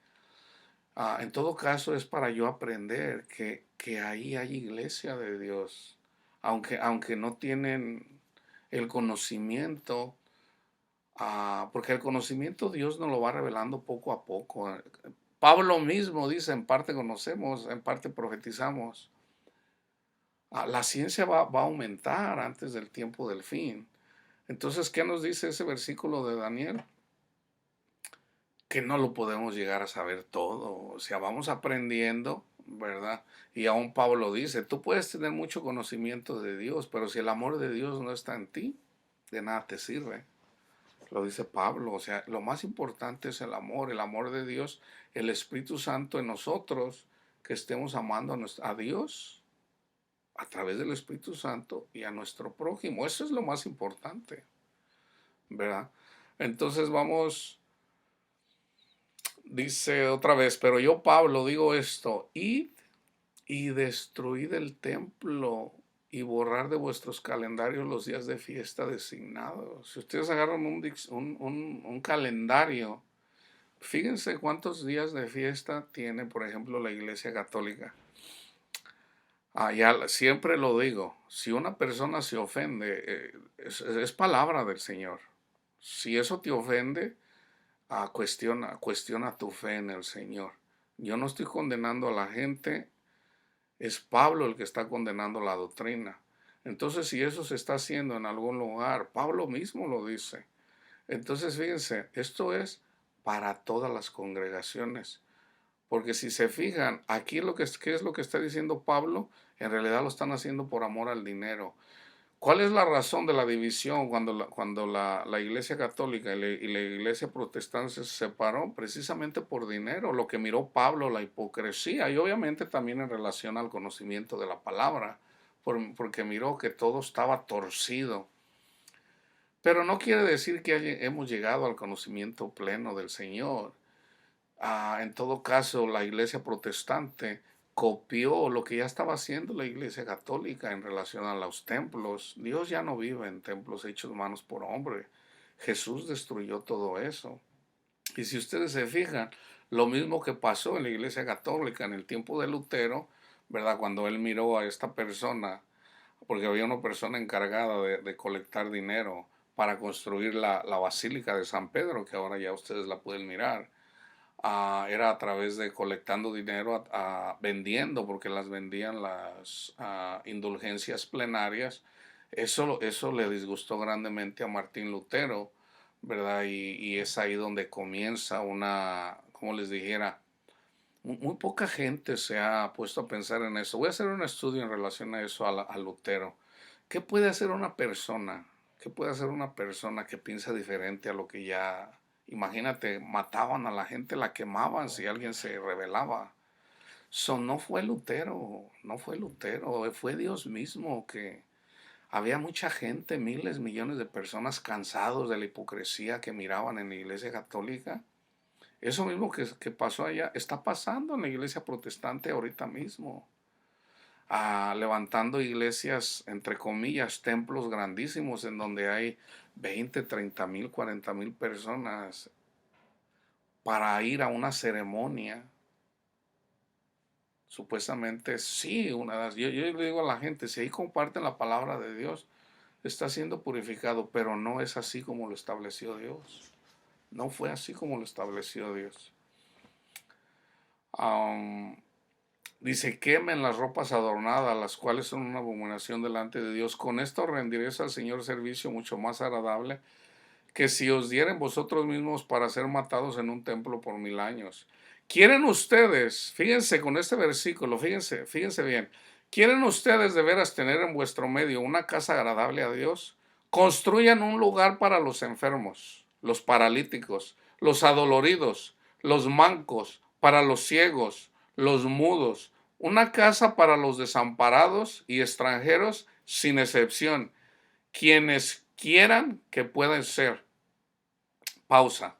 en todo caso es para yo aprender que ahí hay iglesia de Dios, aunque no tienen el conocimiento, porque el conocimiento Dios nos lo va revelando poco a poco. Pablo mismo dice, en parte conocemos, en parte profetizamos. La ciencia va a aumentar antes del tiempo del fin. Entonces, ¿qué nos dice ese versículo de Daniel? Que no lo podemos llegar a saber todo. O sea, vamos aprendiendo, ¿verdad? Y aún Pablo dice, tú puedes tener mucho conocimiento de Dios, pero si el amor de Dios no está en ti, de nada te sirve. Lo dice Pablo, o sea, lo más importante es el amor de Dios, el Espíritu Santo en nosotros, que estemos amando a Dios a través del Espíritu Santo y a nuestro prójimo. Eso es lo más importante, ¿verdad? Entonces vamos, dice otra vez, pero yo Pablo digo esto, id y destruid el templo y borrar de vuestros calendarios los días de fiesta designados. Si ustedes agarran un calendario, fíjense cuántos días de fiesta tiene, por ejemplo, la Iglesia Católica. Ya siempre lo digo, si una persona se ofende, es palabra del Señor. Si eso te ofende, cuestiona tu fe en el Señor. Yo no estoy condenando a la gente, es Pablo el que está condenando la doctrina. Entonces, si eso se está haciendo en algún lugar, Pablo mismo lo dice. Entonces, fíjense, esto es para todas las congregaciones. Porque si se fijan, aquí ¿qué es lo que está diciendo Pablo? En realidad lo están haciendo por amor al dinero. ¿Cuál es la razón de la división cuando la Iglesia Católica y la Iglesia Protestante se separó? Precisamente por dinero, lo que miró Pablo, la hipocresía, y obviamente también en relación al conocimiento de la palabra, porque miró que todo estaba torcido. Pero no quiere decir que hemos llegado al conocimiento pleno del Señor. En todo caso, la Iglesia Protestante copió lo que ya estaba haciendo la Iglesia Católica en relación a los templos. Dios ya no vive en templos hechos manos por hombre. Jesús destruyó todo eso. Y si ustedes se fijan, lo mismo que pasó en la Iglesia Católica en el tiempo de Lutero, ¿verdad? Cuando él miró a esta persona, porque había una persona encargada de colectar dinero para construir la Basílica de San Pedro, que ahora ya ustedes la pueden mirar. Era a través de colectando dinero, vendiendo, porque las vendían las indulgencias plenarias. Eso le disgustó grandemente a Martín Lutero, ¿verdad? Y es ahí donde comienza como les dijera, muy poca gente se ha puesto a pensar en eso. Voy a hacer un estudio en relación a eso, a Lutero. ¿Qué puede hacer una persona? ¿Qué puede hacer una persona que piensa diferente a lo que ya... Imagínate, mataban a la gente, la quemaban si alguien se rebelaba. No fue Lutero, no fue Lutero, fue Dios mismo que había mucha gente, miles, millones de personas cansados de la hipocresía que miraban en la Iglesia Católica. Eso mismo que pasó allá está pasando en la Iglesia Protestante ahorita mismo. Levantando iglesias, entre comillas, templos grandísimos en donde hay 20, 30 mil, 40 mil personas para ir a una ceremonia. Supuestamente sí, yo le digo a la gente, si ahí comparten la palabra de Dios, está siendo purificado, pero no es así como lo estableció Dios. No fue así como lo estableció Dios. Dice, quemen las ropas adornadas, las cuales son una abominación delante de Dios. Con esto rendiréis al Señor servicio mucho más agradable que si os dieren vosotros mismos para ser matados en un templo por 1000 años. ¿Quieren ustedes, fíjense con este versículo, fíjense bien, quieren ustedes de veras tener en vuestro medio una casa agradable a Dios? Construyan un lugar para los enfermos, los paralíticos, los adoloridos, los mancos, para los ciegos, los mudos, una casa para los desamparados y extranjeros sin excepción, quienes quieran que puedan ser. Pausa.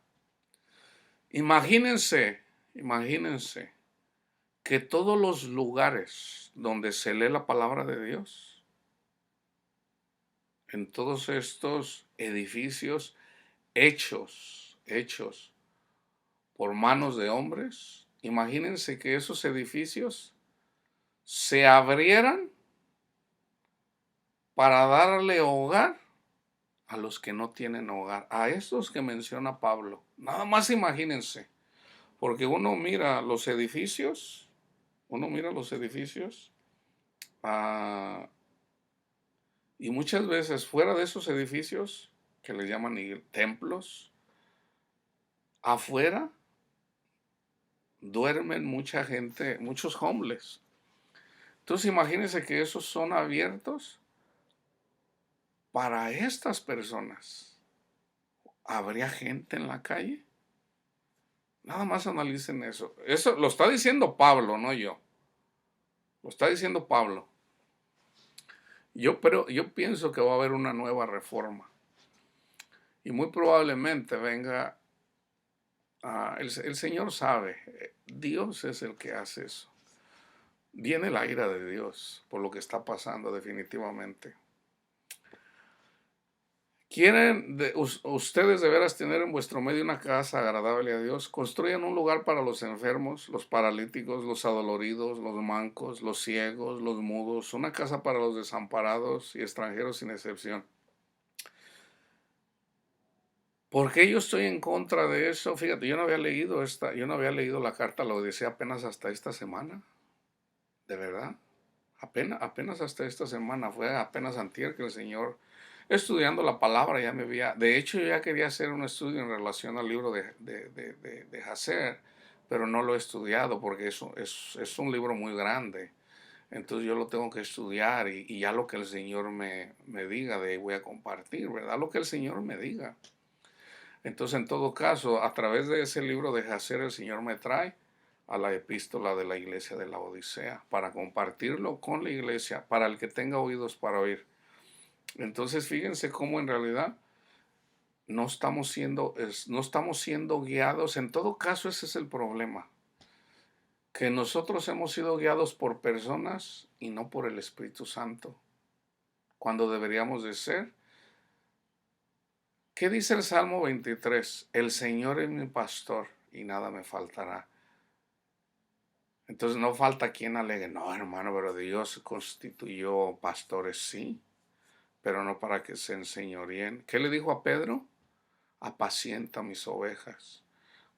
Imagínense que todos los lugares donde se lee la palabra de Dios, en todos estos edificios hechos por manos de hombres, imagínense que esos edificios se abrieran para darle hogar a los que no tienen hogar, a estos que menciona Pablo. Nada más imagínense, porque uno mira los edificios, y muchas veces fuera de esos edificios, que le llaman templos, afuera duermen mucha gente, muchos homeless. Entonces imagínense que esos son abiertos para estas personas. ¿Habría gente en la calle? Nada más analicen eso. Eso lo está diciendo Pablo, no yo. Lo está diciendo Pablo. Pero yo pienso que va a haber una nueva reforma. Y muy probablemente venga, el Señor sabe, Dios es el que hace eso. Viene la ira de Dios por lo que está pasando definitivamente. ¿Quieren ustedes de veras tener en vuestro medio una casa agradable a Dios? Construyan un lugar para los enfermos, los paralíticos, los adoloridos, los mancos, los ciegos, los mudos, una casa para los desamparados y extranjeros sin excepción. ¿Por qué yo estoy en contra de eso? Fíjate, yo no había leído la carta a la Odisea apenas hasta esta semana. De verdad. Apenas hasta esta semana. Fue apenas antier que el Señor, estudiando la palabra, ya me había. De hecho, yo ya quería hacer un estudio en relación al libro de Hazer, pero no lo he estudiado porque es un libro muy grande. Entonces yo lo tengo que estudiar y ya lo que el Señor me diga, de ahí voy a compartir, ¿verdad? Lo que el Señor me diga. Entonces, en todo caso, a través de ese libro de Hacer, el Señor me trae a la epístola de la iglesia de la Odisea para compartirlo con la iglesia, para el que tenga oídos para oír. Entonces, fíjense cómo en realidad no estamos siendo guiados. En todo caso, ese es el problema, que nosotros hemos sido guiados por personas y no por el Espíritu Santo, cuando deberíamos de ser. ¿Qué dice el Salmo 23? El Señor es mi pastor y nada me faltará. Entonces no falta quien alegue, no hermano, pero Dios constituyó pastores, sí, pero no para que se enseñoreen. ¿Qué le dijo a Pedro? Apacienta mis ovejas.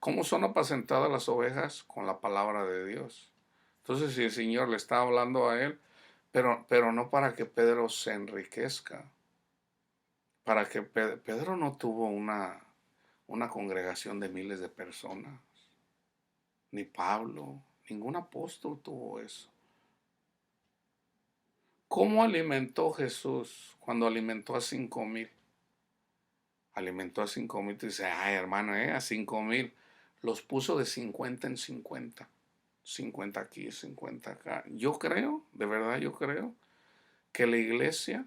¿Cómo son apacentadas las ovejas? Con la palabra de Dios. Entonces si el Señor le está hablando a él, pero no para que Pedro se enriquezca, para que Pedro no tuvo una congregación de miles de personas, ni Pablo, ningún apóstol tuvo eso. ¿Cómo alimentó Jesús cuando alimentó a 5,000? Alimentó a 5,000, tú dices, ay hermano, a 5,000. Los puso de 50 en 50. 50 aquí, 50 acá. Yo creo, de verdad yo creo, que la iglesia,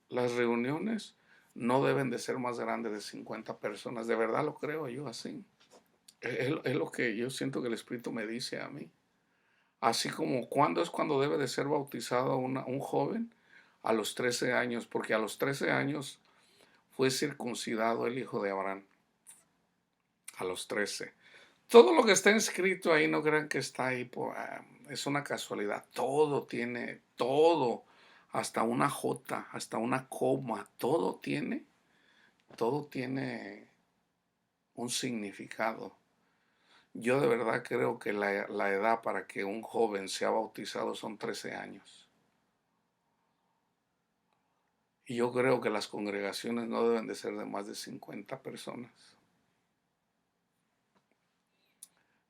las reuniones, no deben de ser más grandes de 50 personas. De verdad lo creo yo así. Es lo que yo siento que el Espíritu me dice a mí. Así como cuando debe de ser bautizado un joven, a los 13 años, porque a los 13 años fue circuncidado el hijo de Abraham. A los 13. Todo lo que está escrito ahí, no crean que está ahí, es una casualidad. Todo, hasta una J, hasta una coma, todo tiene un significado. Yo de verdad creo que la edad para que un joven sea bautizado son 13 años. Y yo creo que las congregaciones no deben de ser de más de 50 personas.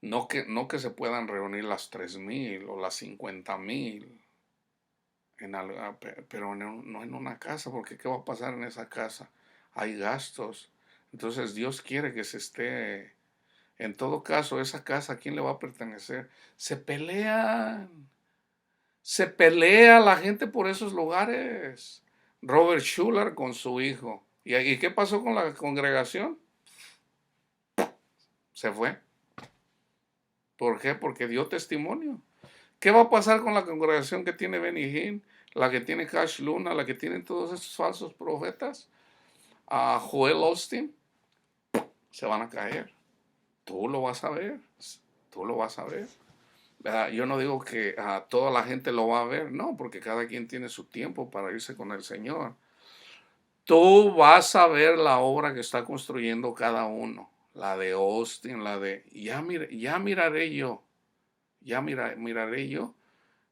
No que se puedan reunir las 3,000 o las 50,000, pero no en una casa, porque ¿qué va a pasar en esa casa? Hay gastos. Entonces Dios quiere que se esté. En todo caso, esa casa, ¿a quién le va a pertenecer? Se pelea la gente por esos lugares. Robert Schuller con su hijo. ¿Y qué pasó con la congregación? Se fue. ¿Por qué? Porque dio testimonio. ¿Qué va a pasar con la congregación que tiene Benny Hinn, la que tiene Cash Luna, la que tienen todos esos falsos profetas? A Joel Austin. Se van a caer. Tú lo vas a ver. Tú lo vas a ver. Yo no digo que toda la gente lo va a ver, no, porque cada quien tiene su tiempo para irse con el Señor. Tú vas a ver la obra que está construyendo cada uno, la de Austin, ya miraré yo, miraré yo,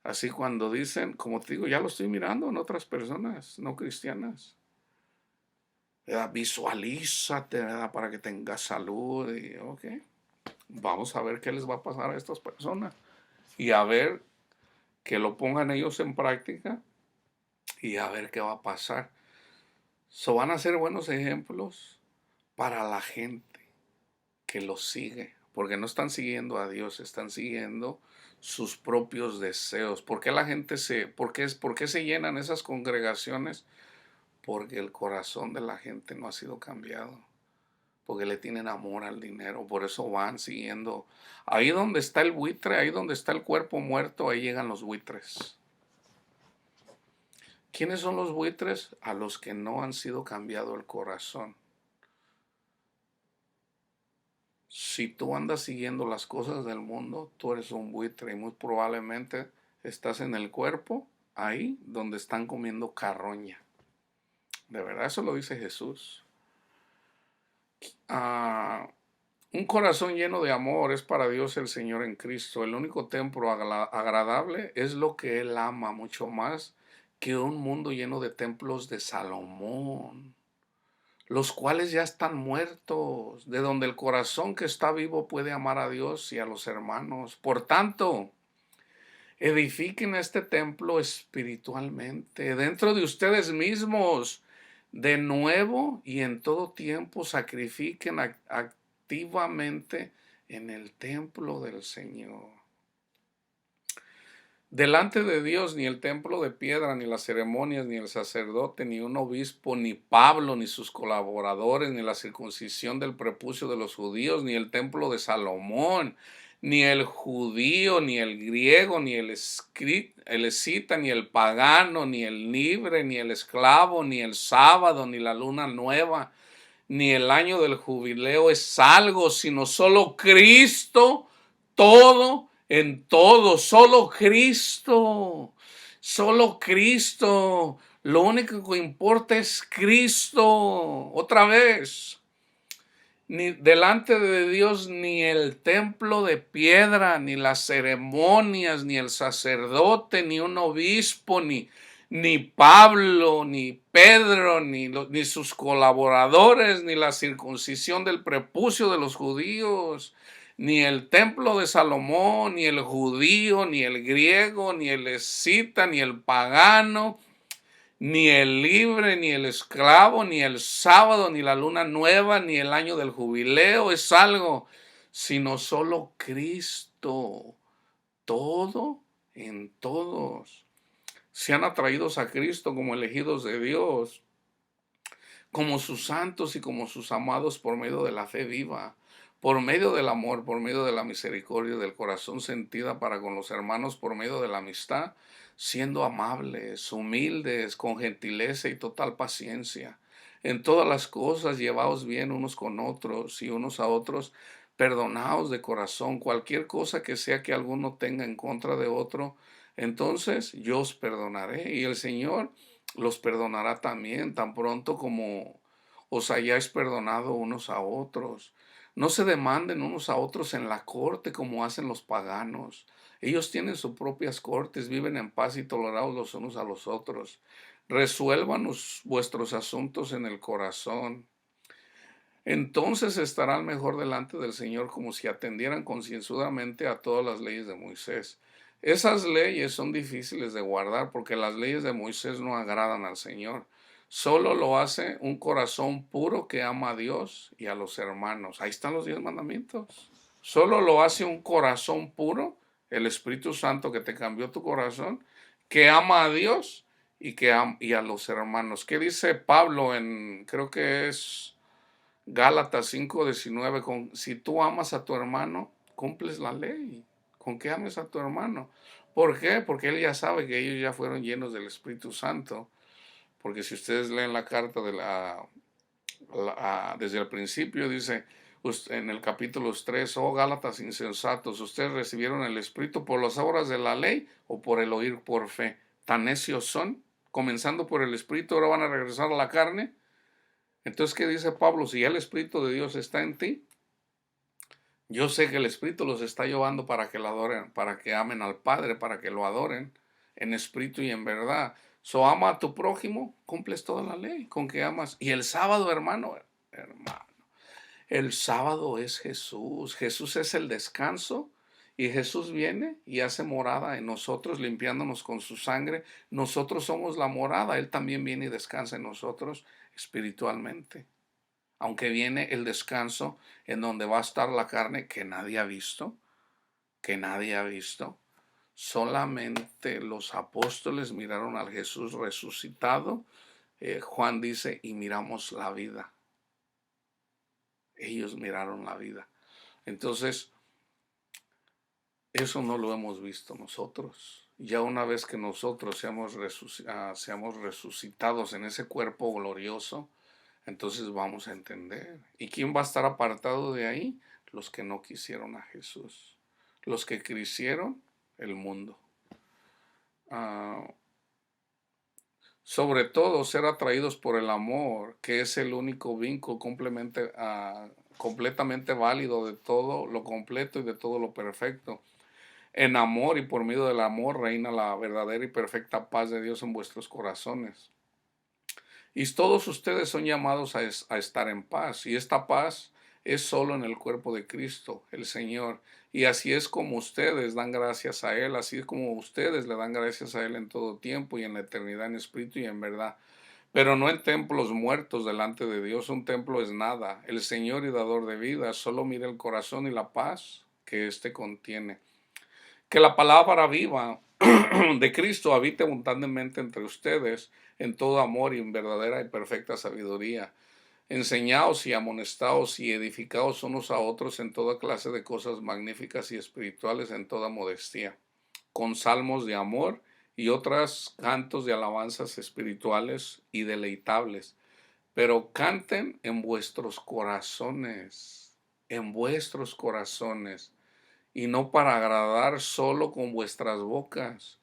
así cuando dicen, como te digo, ya lo estoy mirando en otras personas no cristianas. ¿Verdad? Visualízate, ¿verdad? Para que tengas salud, y ok. Vamos a ver qué les va a pasar a estas personas y a ver que lo pongan ellos en práctica y a ver qué va a pasar. Van a ser buenos ejemplos para la gente que los sigue, porque no están siguiendo a Dios, están siguiendo sus propios deseos. ¿Por qué la gente por qué se llenan esas congregaciones? Porque el corazón de la gente no ha sido cambiado, porque le tienen amor al dinero, por eso van siguiendo. Ahí donde está el buitre, ahí donde está el cuerpo muerto, ahí llegan los buitres. ¿Quiénes son los buitres? A los que no han sido cambiado el corazón. Si tú andas siguiendo las cosas del mundo, tú eres un buitre y muy probablemente estás en el cuerpo, ahí donde están comiendo carroña. De verdad, eso lo dice Jesús. Ah, un corazón lleno de amor es para Dios el Señor en Cristo. El único templo agradable es lo que Él ama mucho más que un mundo lleno de templos de Salomón, los cuales ya están muertos, de donde el corazón que está vivo puede amar a Dios y a los hermanos. Por tanto, edifiquen este templo espiritualmente, dentro de ustedes mismos, de nuevo y en todo tiempo sacrifiquen activamente en el templo del Señor. Delante de Dios ni el templo de piedra, ni las ceremonias, ni el sacerdote, ni un obispo, ni Pablo, ni sus colaboradores, ni la circuncisión del prepucio de los judíos, ni el templo de Salomón, ni el judío, ni el griego, ni el escita, ni el pagano, ni el libre, ni el esclavo, ni el sábado, ni la luna nueva, ni el año del jubileo es algo, sino solo Cristo, todo en todo, solo Cristo, solo Cristo. Lo único que importa es Cristo. Otra vez, ni delante de Dios ni el templo de piedra, ni las ceremonias, ni el sacerdote, ni un obispo, ni Pablo, ni Pedro, ni sus colaboradores, ni la circuncisión del prepucio de los judíos, ni el templo de Salomón, ni el judío, ni el griego, ni el escita, ni el pagano, ni el libre, ni el esclavo, ni el sábado, ni la luna nueva, ni el año del jubileo es algo, sino solo Cristo, todo en todos. Sean atraídos a Cristo como elegidos de Dios, como sus santos y como sus amados por medio de la fe viva, por medio del amor, por medio de la misericordia, del corazón sentida para con los hermanos, por medio de la amistad, siendo amables, humildes, con gentileza y total paciencia. En todas las cosas llevaos bien unos con otros y unos a otros, perdonaos de corazón cualquier cosa que sea que alguno tenga en contra de otro, entonces yo os perdonaré y el Señor los perdonará también, tan pronto como os hayáis perdonado unos a otros. No se demanden unos a otros en la corte como hacen los paganos. Ellos tienen sus propias cortes, viven en paz y tolerados los unos a los otros. Resuelvan vuestros asuntos en el corazón. Entonces estarán mejor delante del Señor como si atendieran concienzudamente a todas las leyes de Moisés. Esas leyes son difíciles de guardar porque las leyes de Moisés no agradan al Señor. Solo lo hace un corazón puro que ama a Dios y a los hermanos. Ahí están los 10 mandamientos. Solo lo hace un corazón puro, el Espíritu Santo que te cambió tu corazón, que ama a Dios y a los hermanos. ¿Qué dice Pablo creo que es Gálatas 5:19, si tú amas a tu hermano, cumples la ley, con que ames a tu hermano. ¿Por qué? Porque él ya sabe que ellos ya fueron llenos del Espíritu Santo. Porque si ustedes leen la carta desde el principio, dice en el capítulo 3, oh Gálatas insensatos, ustedes recibieron el Espíritu por las obras de la ley o por el oír por fe. Tan necios son, comenzando por el Espíritu, ahora van a regresar a la carne. Entonces, ¿qué dice Pablo? Si ya el Espíritu de Dios está en ti, yo sé que el Espíritu los está llevando para que lo adoren, para que amen al Padre, para que lo adoren en espíritu y en verdad. Ama a tu prójimo, cumples toda la ley con que amas. Y el sábado, hermano, El sábado es Jesús. Jesús es el descanso y Jesús viene y hace morada en nosotros, limpiándonos con su sangre. Nosotros somos la morada. Él también viene y descansa en nosotros espiritualmente. Aunque viene el descanso en donde va a estar la carne que nadie ha visto, que nadie ha visto. Solamente los apóstoles miraron al Jesús resucitado. Juan dice, y miramos la vida. Ellos miraron la vida. Entonces, eso no lo hemos visto nosotros. Ya una vez que nosotros seamos resucitados en ese cuerpo glorioso, entonces vamos a entender. ¿Y quién va a estar apartado de ahí? Los que no quisieron a Jesús. Los que quisieron el mundo. Sobre todo ser atraídos por el amor, que es el único vínculo completamente válido de todo lo completo y de todo lo perfecto. En amor y por medio del amor reina la verdadera y perfecta paz de Dios en vuestros corazones. Y todos ustedes son llamados a estar en paz. Y esta paz es solo en el cuerpo de Cristo, el Señor. Y así es como ustedes dan gracias a Él, así es como ustedes le dan gracias a Él en todo tiempo y en la eternidad en espíritu y en verdad. Pero no en templos muertos delante de Dios. Un templo es nada. El Señor y dador de vida solo mira el corazón y la paz que éste contiene. Que la palabra viva de Cristo habite abundantemente entre ustedes en todo amor y en verdadera y perfecta sabiduría. Enseñaos y amonestaos y edificaos unos a otros en toda clase de cosas magníficas y espirituales en toda modestia, con salmos de amor y otros cantos de alabanzas espirituales y deleitables. Pero canten en vuestros corazones, y no para agradar solo con vuestras bocas.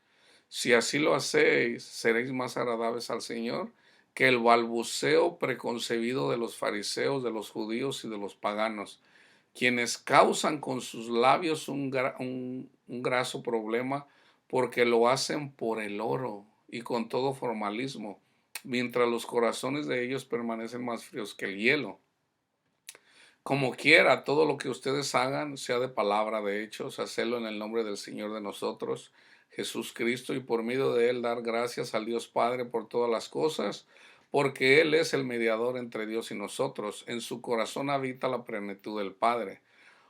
Si así lo hacéis, seréis más agradables al Señor que el balbuceo preconcebido de los fariseos, de los judíos y de los paganos, quienes causan con sus labios un graso problema porque lo hacen por el oro y con todo formalismo, mientras los corazones de ellos permanecen más fríos que el hielo. Como quiera, todo lo que ustedes hagan, sea de palabra, de hechos, hacedlo en el nombre del Señor de nosotros, Jesús Cristo, y por medio de Él dar gracias al Dios Padre por todas las cosas, porque Él es el mediador entre Dios y nosotros. En su corazón habita la plenitud del Padre.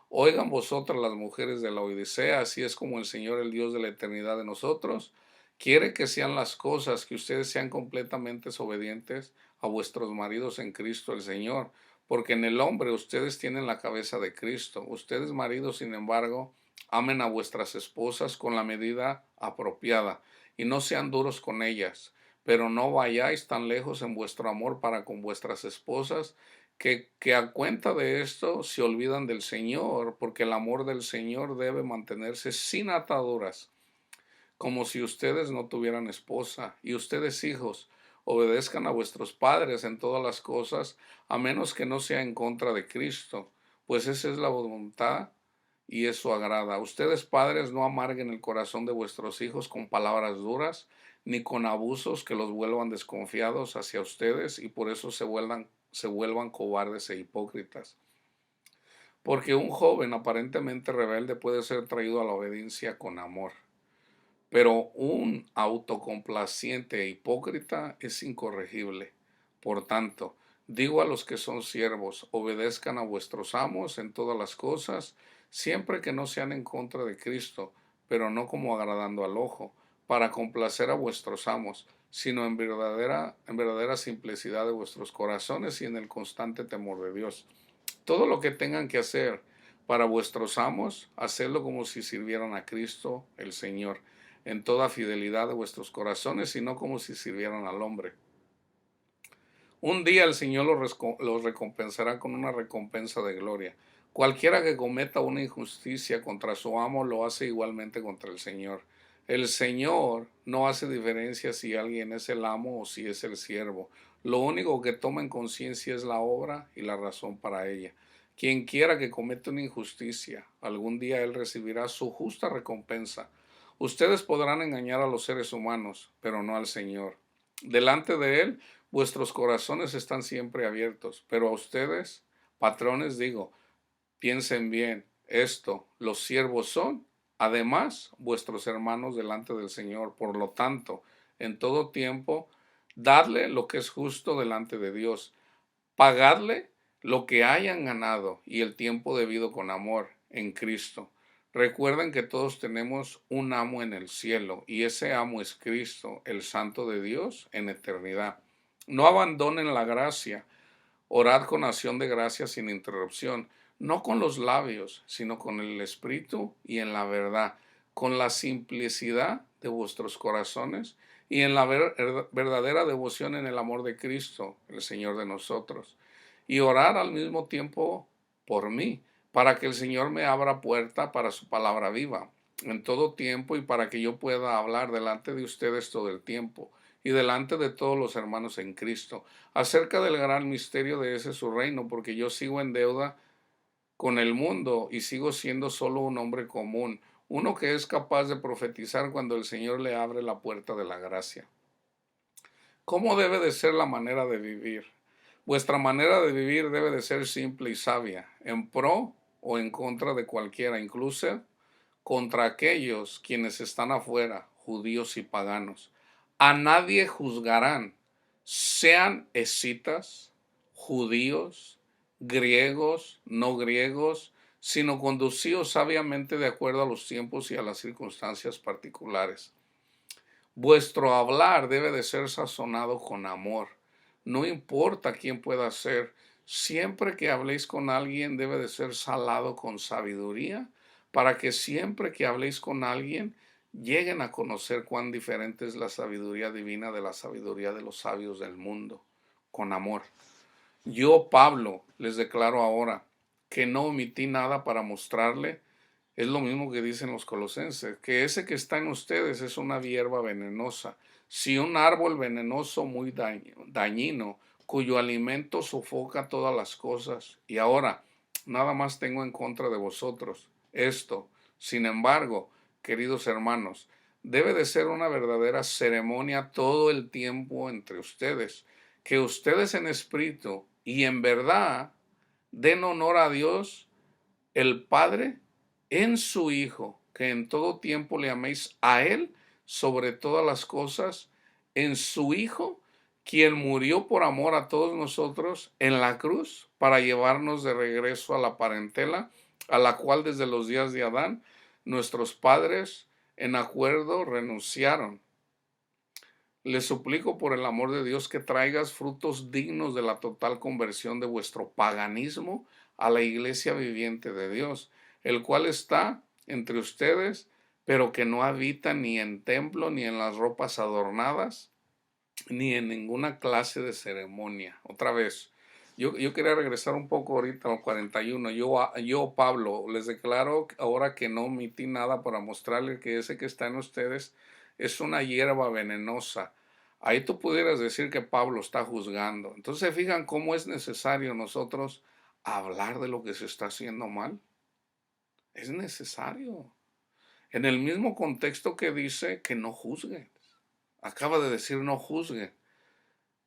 Oigan vosotras las mujeres de la Odisea, así es como el Señor, el Dios de la eternidad de nosotros, quiere que sean las cosas, que ustedes sean completamente obedientes a vuestros maridos en Cristo el Señor, porque en el hombre ustedes tienen la cabeza de Cristo. Ustedes, maridos, sin embargo, amen a vuestras esposas con la medida apropiada y no sean duros con ellas, pero no vayáis tan lejos en vuestro amor para con vuestras esposas, que a cuenta de esto se olvidan del Señor, porque el amor del Señor debe mantenerse sin ataduras, como si ustedes no tuvieran esposa. Y ustedes, hijos, obedezcan a vuestros padres en todas las cosas, a menos que no sea en contra de Cristo, pues esa es la voluntad y eso agrada. Ustedes, padres, no amarguen el corazón de vuestros hijos con palabras duras, ni con abusos que los vuelvan desconfiados hacia ustedes y por eso se vuelvan cobardes e hipócritas. Porque un joven aparentemente rebelde puede ser traído a la obediencia con amor, pero un autocomplaciente e hipócrita es incorregible. Por tanto, digo a los que son siervos, obedezcan a vuestros amos en todas las cosas, siempre que no sean en contra de Cristo, pero no como agradando al ojo, para complacer a vuestros amos, sino en verdadera simplicidad de vuestros corazones y en el constante temor de Dios. Todo lo que tengan que hacer para vuestros amos, hacedlo como si sirvieran a Cristo el Señor, en toda fidelidad de vuestros corazones, y no como si sirvieran al hombre. Un día el Señor los recompensará con una recompensa de gloria. Cualquiera que cometa una injusticia contra su amo lo hace igualmente contra el Señor. El Señor no hace diferencia si alguien es el amo o si es el siervo. Lo único que toma en conciencia es la obra y la razón para ella. Quien quiera que cometa una injusticia, algún día él recibirá su justa recompensa. Ustedes podrán engañar a los seres humanos, pero no al Señor. Delante de Él, vuestros corazones están siempre abiertos, pero a ustedes, Patrones, digo, piensen bien esto, los siervos son, además, vuestros hermanos delante del Señor. Por lo tanto, en todo tiempo, dadle lo que es justo delante de Dios, pagadle lo que hayan ganado y el tiempo debido con amor en Cristo. Recuerden que todos tenemos un amo en el cielo y ese amo es Cristo, el Santo de Dios en eternidad. No abandonen la gracia. Orad con acción de gracias sin interrupción, no con los labios, sino con el Espíritu y en la verdad, con la simplicidad de vuestros corazones y en la verdadera devoción en el amor de Cristo, el Señor de nosotros. Y orar al mismo tiempo por mí, para que el Señor me abra puerta para su palabra viva en todo tiempo y para que yo pueda hablar delante de ustedes todo el tiempo y delante de todos los hermanos en Cristo, acerca del gran misterio de ese su reino, porque yo sigo en deuda con el mundo y sigo siendo solo un hombre común, uno que es capaz de profetizar cuando el Señor le abre la puerta de la gracia. ¿Cómo debe de ser la manera de vivir? Vuestra manera de vivir debe de ser simple y sabia, en pro o en contra de cualquiera, incluso contra aquellos quienes están afuera, judíos y paganos. A nadie juzgarán, sean escitas, judíos, griegos, no griegos, sino conducidos sabiamente de acuerdo a los tiempos y a las circunstancias particulares. Vuestro hablar debe de ser sazonado con amor. No importa quién pueda ser, siempre que habléis con alguien debe de ser salado con sabiduría, para que siempre que habléis con alguien lleguen a conocer cuán diferente es la sabiduría divina de la sabiduría de los sabios del mundo, con amor. Yo, Pablo, les declaro ahora que no omití nada para mostrarle. Es lo mismo que dicen los colosenses, que ese que está en ustedes es una hierba venenosa. Si un árbol venenoso muy dañino, cuyo alimento sofoca todas las cosas. Y ahora, nada más tengo en contra de vosotros. Esto, sin embargo, queridos hermanos, debe de ser una verdadera ceremonia todo el tiempo entre ustedes, que ustedes en espíritu y en verdad den honor a Dios, el Padre, en su Hijo, que en todo tiempo le améis a Él sobre todas las cosas, en su Hijo, quien murió por amor a todos nosotros en la cruz para llevarnos de regreso a la parentela, a la cual desde los días de Adán nuestros padres en acuerdo renunciaron. Les suplico por el amor de Dios que traigas frutos dignos de la total conversión de vuestro paganismo a la iglesia viviente de Dios, el cual está entre ustedes, pero que no habita ni en templo, ni en las ropas adornadas, ni en ninguna clase de ceremonia. Otra vez, yo quería regresar un poco ahorita al 41. Yo, Pablo, les declaro ahora que no omití nada para mostrarles que ese que está en ustedes es una hierba venenosa. Ahí tú pudieras decir que Pablo está juzgando. Entonces, fijan cómo es necesario nosotros hablar de lo que se está haciendo mal. Es necesario. En el mismo contexto que dice que no juzguen. Acaba de decir no juzguen.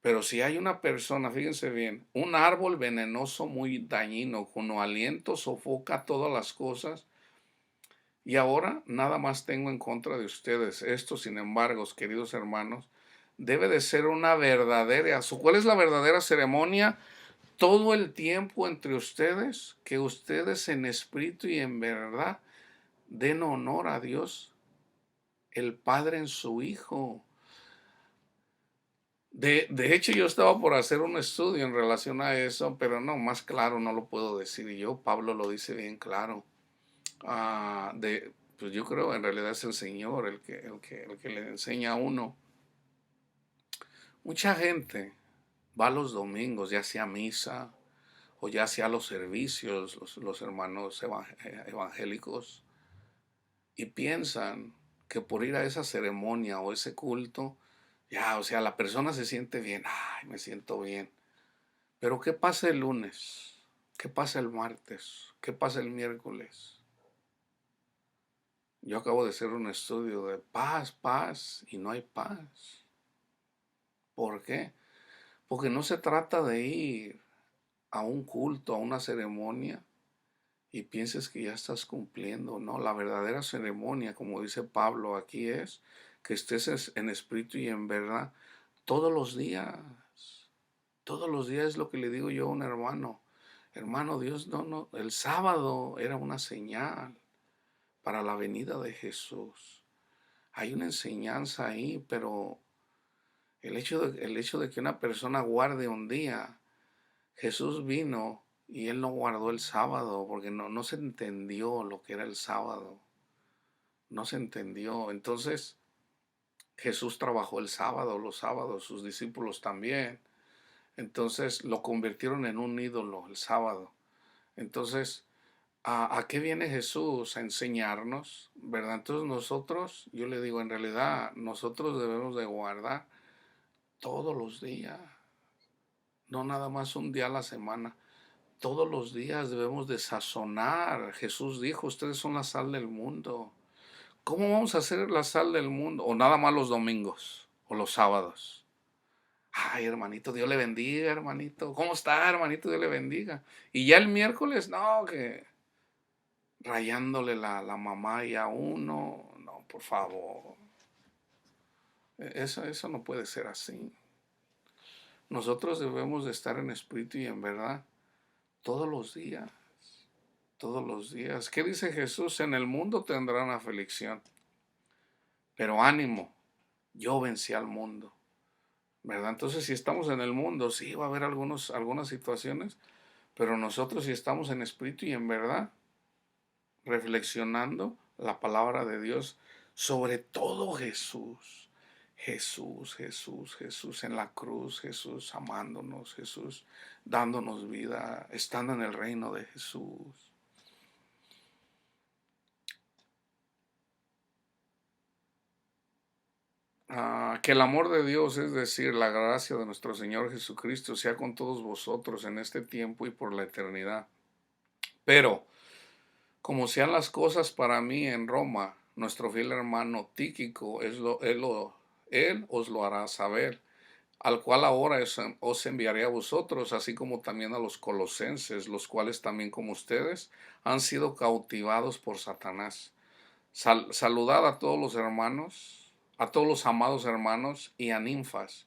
Pero si hay una persona, fíjense bien, un árbol venenoso muy dañino, cuyo aliento sofoca todas las cosas, y ahora nada más tengo en contra de ustedes. Esto, sin embargo, queridos hermanos, debe de ser una verdadera. ¿Cuál es la verdadera ceremonia? Todo el tiempo entre ustedes, que ustedes en espíritu y en verdad den honor a Dios, el Padre en su Hijo. De hecho, yo estaba por hacer un estudio en relación a eso, pero no, más claro no lo puedo decir yo. Pablo lo dice bien claro. Pues yo creo en realidad es el Señor el que le enseña a uno. Mucha gente va los domingos, ya sea a misa o ya sea a los servicios, los hermanos evangélicos, y piensan que por ir a esa ceremonia o ese culto, ya, o sea, la persona se siente bien, ay, me siento bien. Pero ¿qué pasa el lunes? ¿Qué pasa el martes? ¿Qué pasa el miércoles? Yo acabo de hacer un estudio de paz, paz, y no hay paz. ¿Por qué? Porque no se trata de ir a un culto, a una ceremonia, y pienses que ya estás cumpliendo. No, la verdadera ceremonia, como dice Pablo aquí, es que estés en espíritu y en verdad todos los días. Todos los días es lo que le digo yo a un hermano. Hermano, Dios no, el sábado era una señal para la venida de Jesús. Hay una enseñanza ahí, pero el hecho de que una persona guarde un día, Jesús vino y él no guardó el sábado porque no se entendió lo que era el sábado. No se entendió. Entonces Jesús trabajó el sábado, los sábados, sus discípulos también. Entonces lo convirtieron en un ídolo el sábado. Entonces, ¿a qué viene Jesús? A enseñarnos, ¿verdad? Entonces nosotros, yo le digo, en realidad nosotros debemos de guardar todos los días, no nada más un día a la semana. Todos los días debemos de sazonar. Jesús dijo, ustedes son la sal del mundo. ¿Cómo vamos a ser la sal del mundo? O nada más los domingos o los sábados. Ay, hermanito, Dios le bendiga, hermanito. ¿Cómo está, hermanito? Dios le bendiga. Y ya el miércoles, no, que rayándole la mamá y a uno. No, por favor. Eso no puede ser así. Nosotros debemos de estar en espíritu y en verdad todos los días. Todos los días. ¿Qué dice Jesús? En el mundo tendrán aflicción, pero ánimo, yo vencí al mundo, ¿verdad? Entonces, si estamos en el mundo, sí va a haber algunas situaciones, pero nosotros si estamos en espíritu y en verdad, reflexionando la palabra de Dios, sobre todo Jesús. Jesús, Jesús, Jesús en la cruz, Jesús amándonos, Jesús dándonos vida, estando en el reino de Jesús. Que el amor de Dios, es decir, la gracia de nuestro Señor Jesucristo, sea con todos vosotros en este tiempo y por la eternidad. Pero, como sean las cosas para mí en Roma, nuestro fiel hermano Tíquico, él os lo hará saber, al cual ahora os enviaré a vosotros, así como también a los colosenses, los cuales también como ustedes han sido cautivados por Satanás. Saludad a todos los hermanos, a todos los amados hermanos y a Ninfas,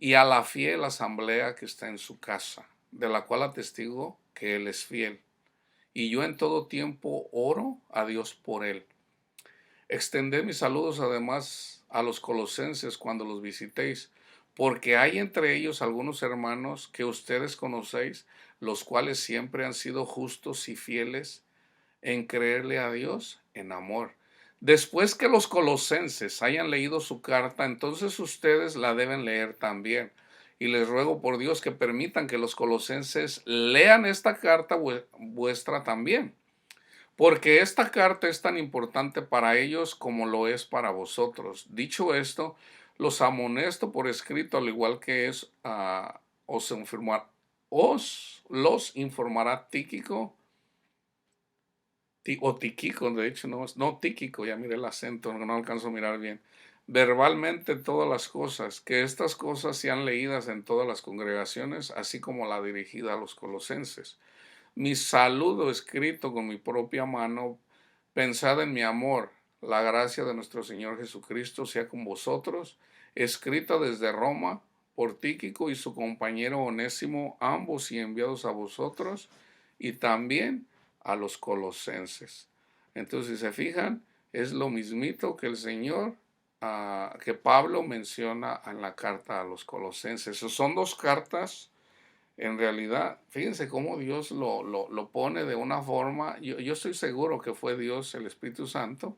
y a la fiel asamblea que está en su casa, de la cual atestigo que él es fiel. Y yo en todo tiempo oro a Dios por él. Extended mis saludos además a los colosenses cuando los visitéis, porque hay entre ellos algunos hermanos que ustedes conocéis, los cuales siempre han sido justos y fieles en creerle a Dios en amor. Después que los colosenses hayan leído su carta, entonces ustedes la deben leer también. Y les ruego por Dios que permitan que los colosenses lean esta carta vuestra también, porque esta carta es tan importante para ellos como lo es para vosotros. Dicho esto, los amonesto por escrito, al igual que os los informará Tíquico o Tiquico, de hecho, no Tíquico, ya miré el acento, no alcanzo a mirar bien. Verbalmente todas las cosas, que estas cosas sean leídas en todas las congregaciones, así como la dirigida a los colosenses. Mi saludo escrito con mi propia mano, pensad en mi amor, la gracia de nuestro Señor Jesucristo sea con vosotros, escrita desde Roma por Tíquico y su compañero Onésimo, ambos y enviados a vosotros, y también a los colosenses. Entonces, si se fijan, es lo mismito que el Señor, que Pablo menciona en la carta a los colosenses. Son dos cartas, en realidad, fíjense cómo Dios lo pone de una forma. Yo estoy seguro que fue Dios, el Espíritu Santo,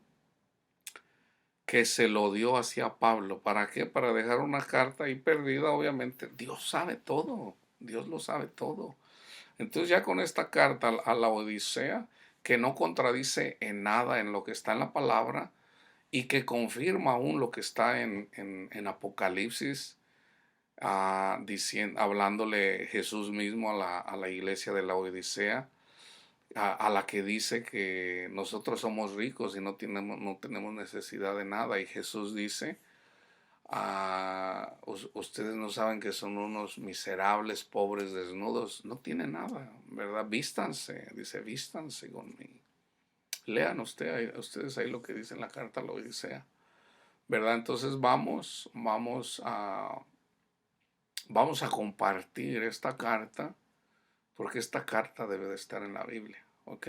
que se lo dio hacia Pablo. ¿Para qué? Para dejar una carta ahí perdida, obviamente. Dios sabe todo, Dios lo sabe todo. Entonces ya con esta carta a la Odisea, que no contradice en nada en lo que está en la palabra y que confirma aún lo que está en Apocalipsis, hablándole Jesús mismo a la iglesia de la Odisea, a la que dice que nosotros somos ricos y no tenemos necesidad de nada. Y Jesús dice, Ustedes no saben que son unos miserables, pobres, desnudos. No tienen nada, ¿verdad? Vístanse, dice, vístanse conmigo. Lean ustedes ahí lo que dice en la carta a la Odisea, ¿verdad? Entonces vamos a compartir esta carta, porque esta carta debe de estar en la Biblia, ¿ok?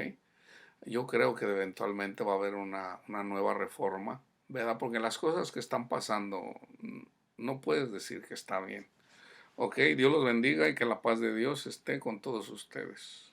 Yo creo que eventualmente va a haber una nueva reforma, ¿verdad? Porque las cosas que están pasando no puedes decir que está bien. Ok, Dios los bendiga y que la paz de Dios esté con todos ustedes.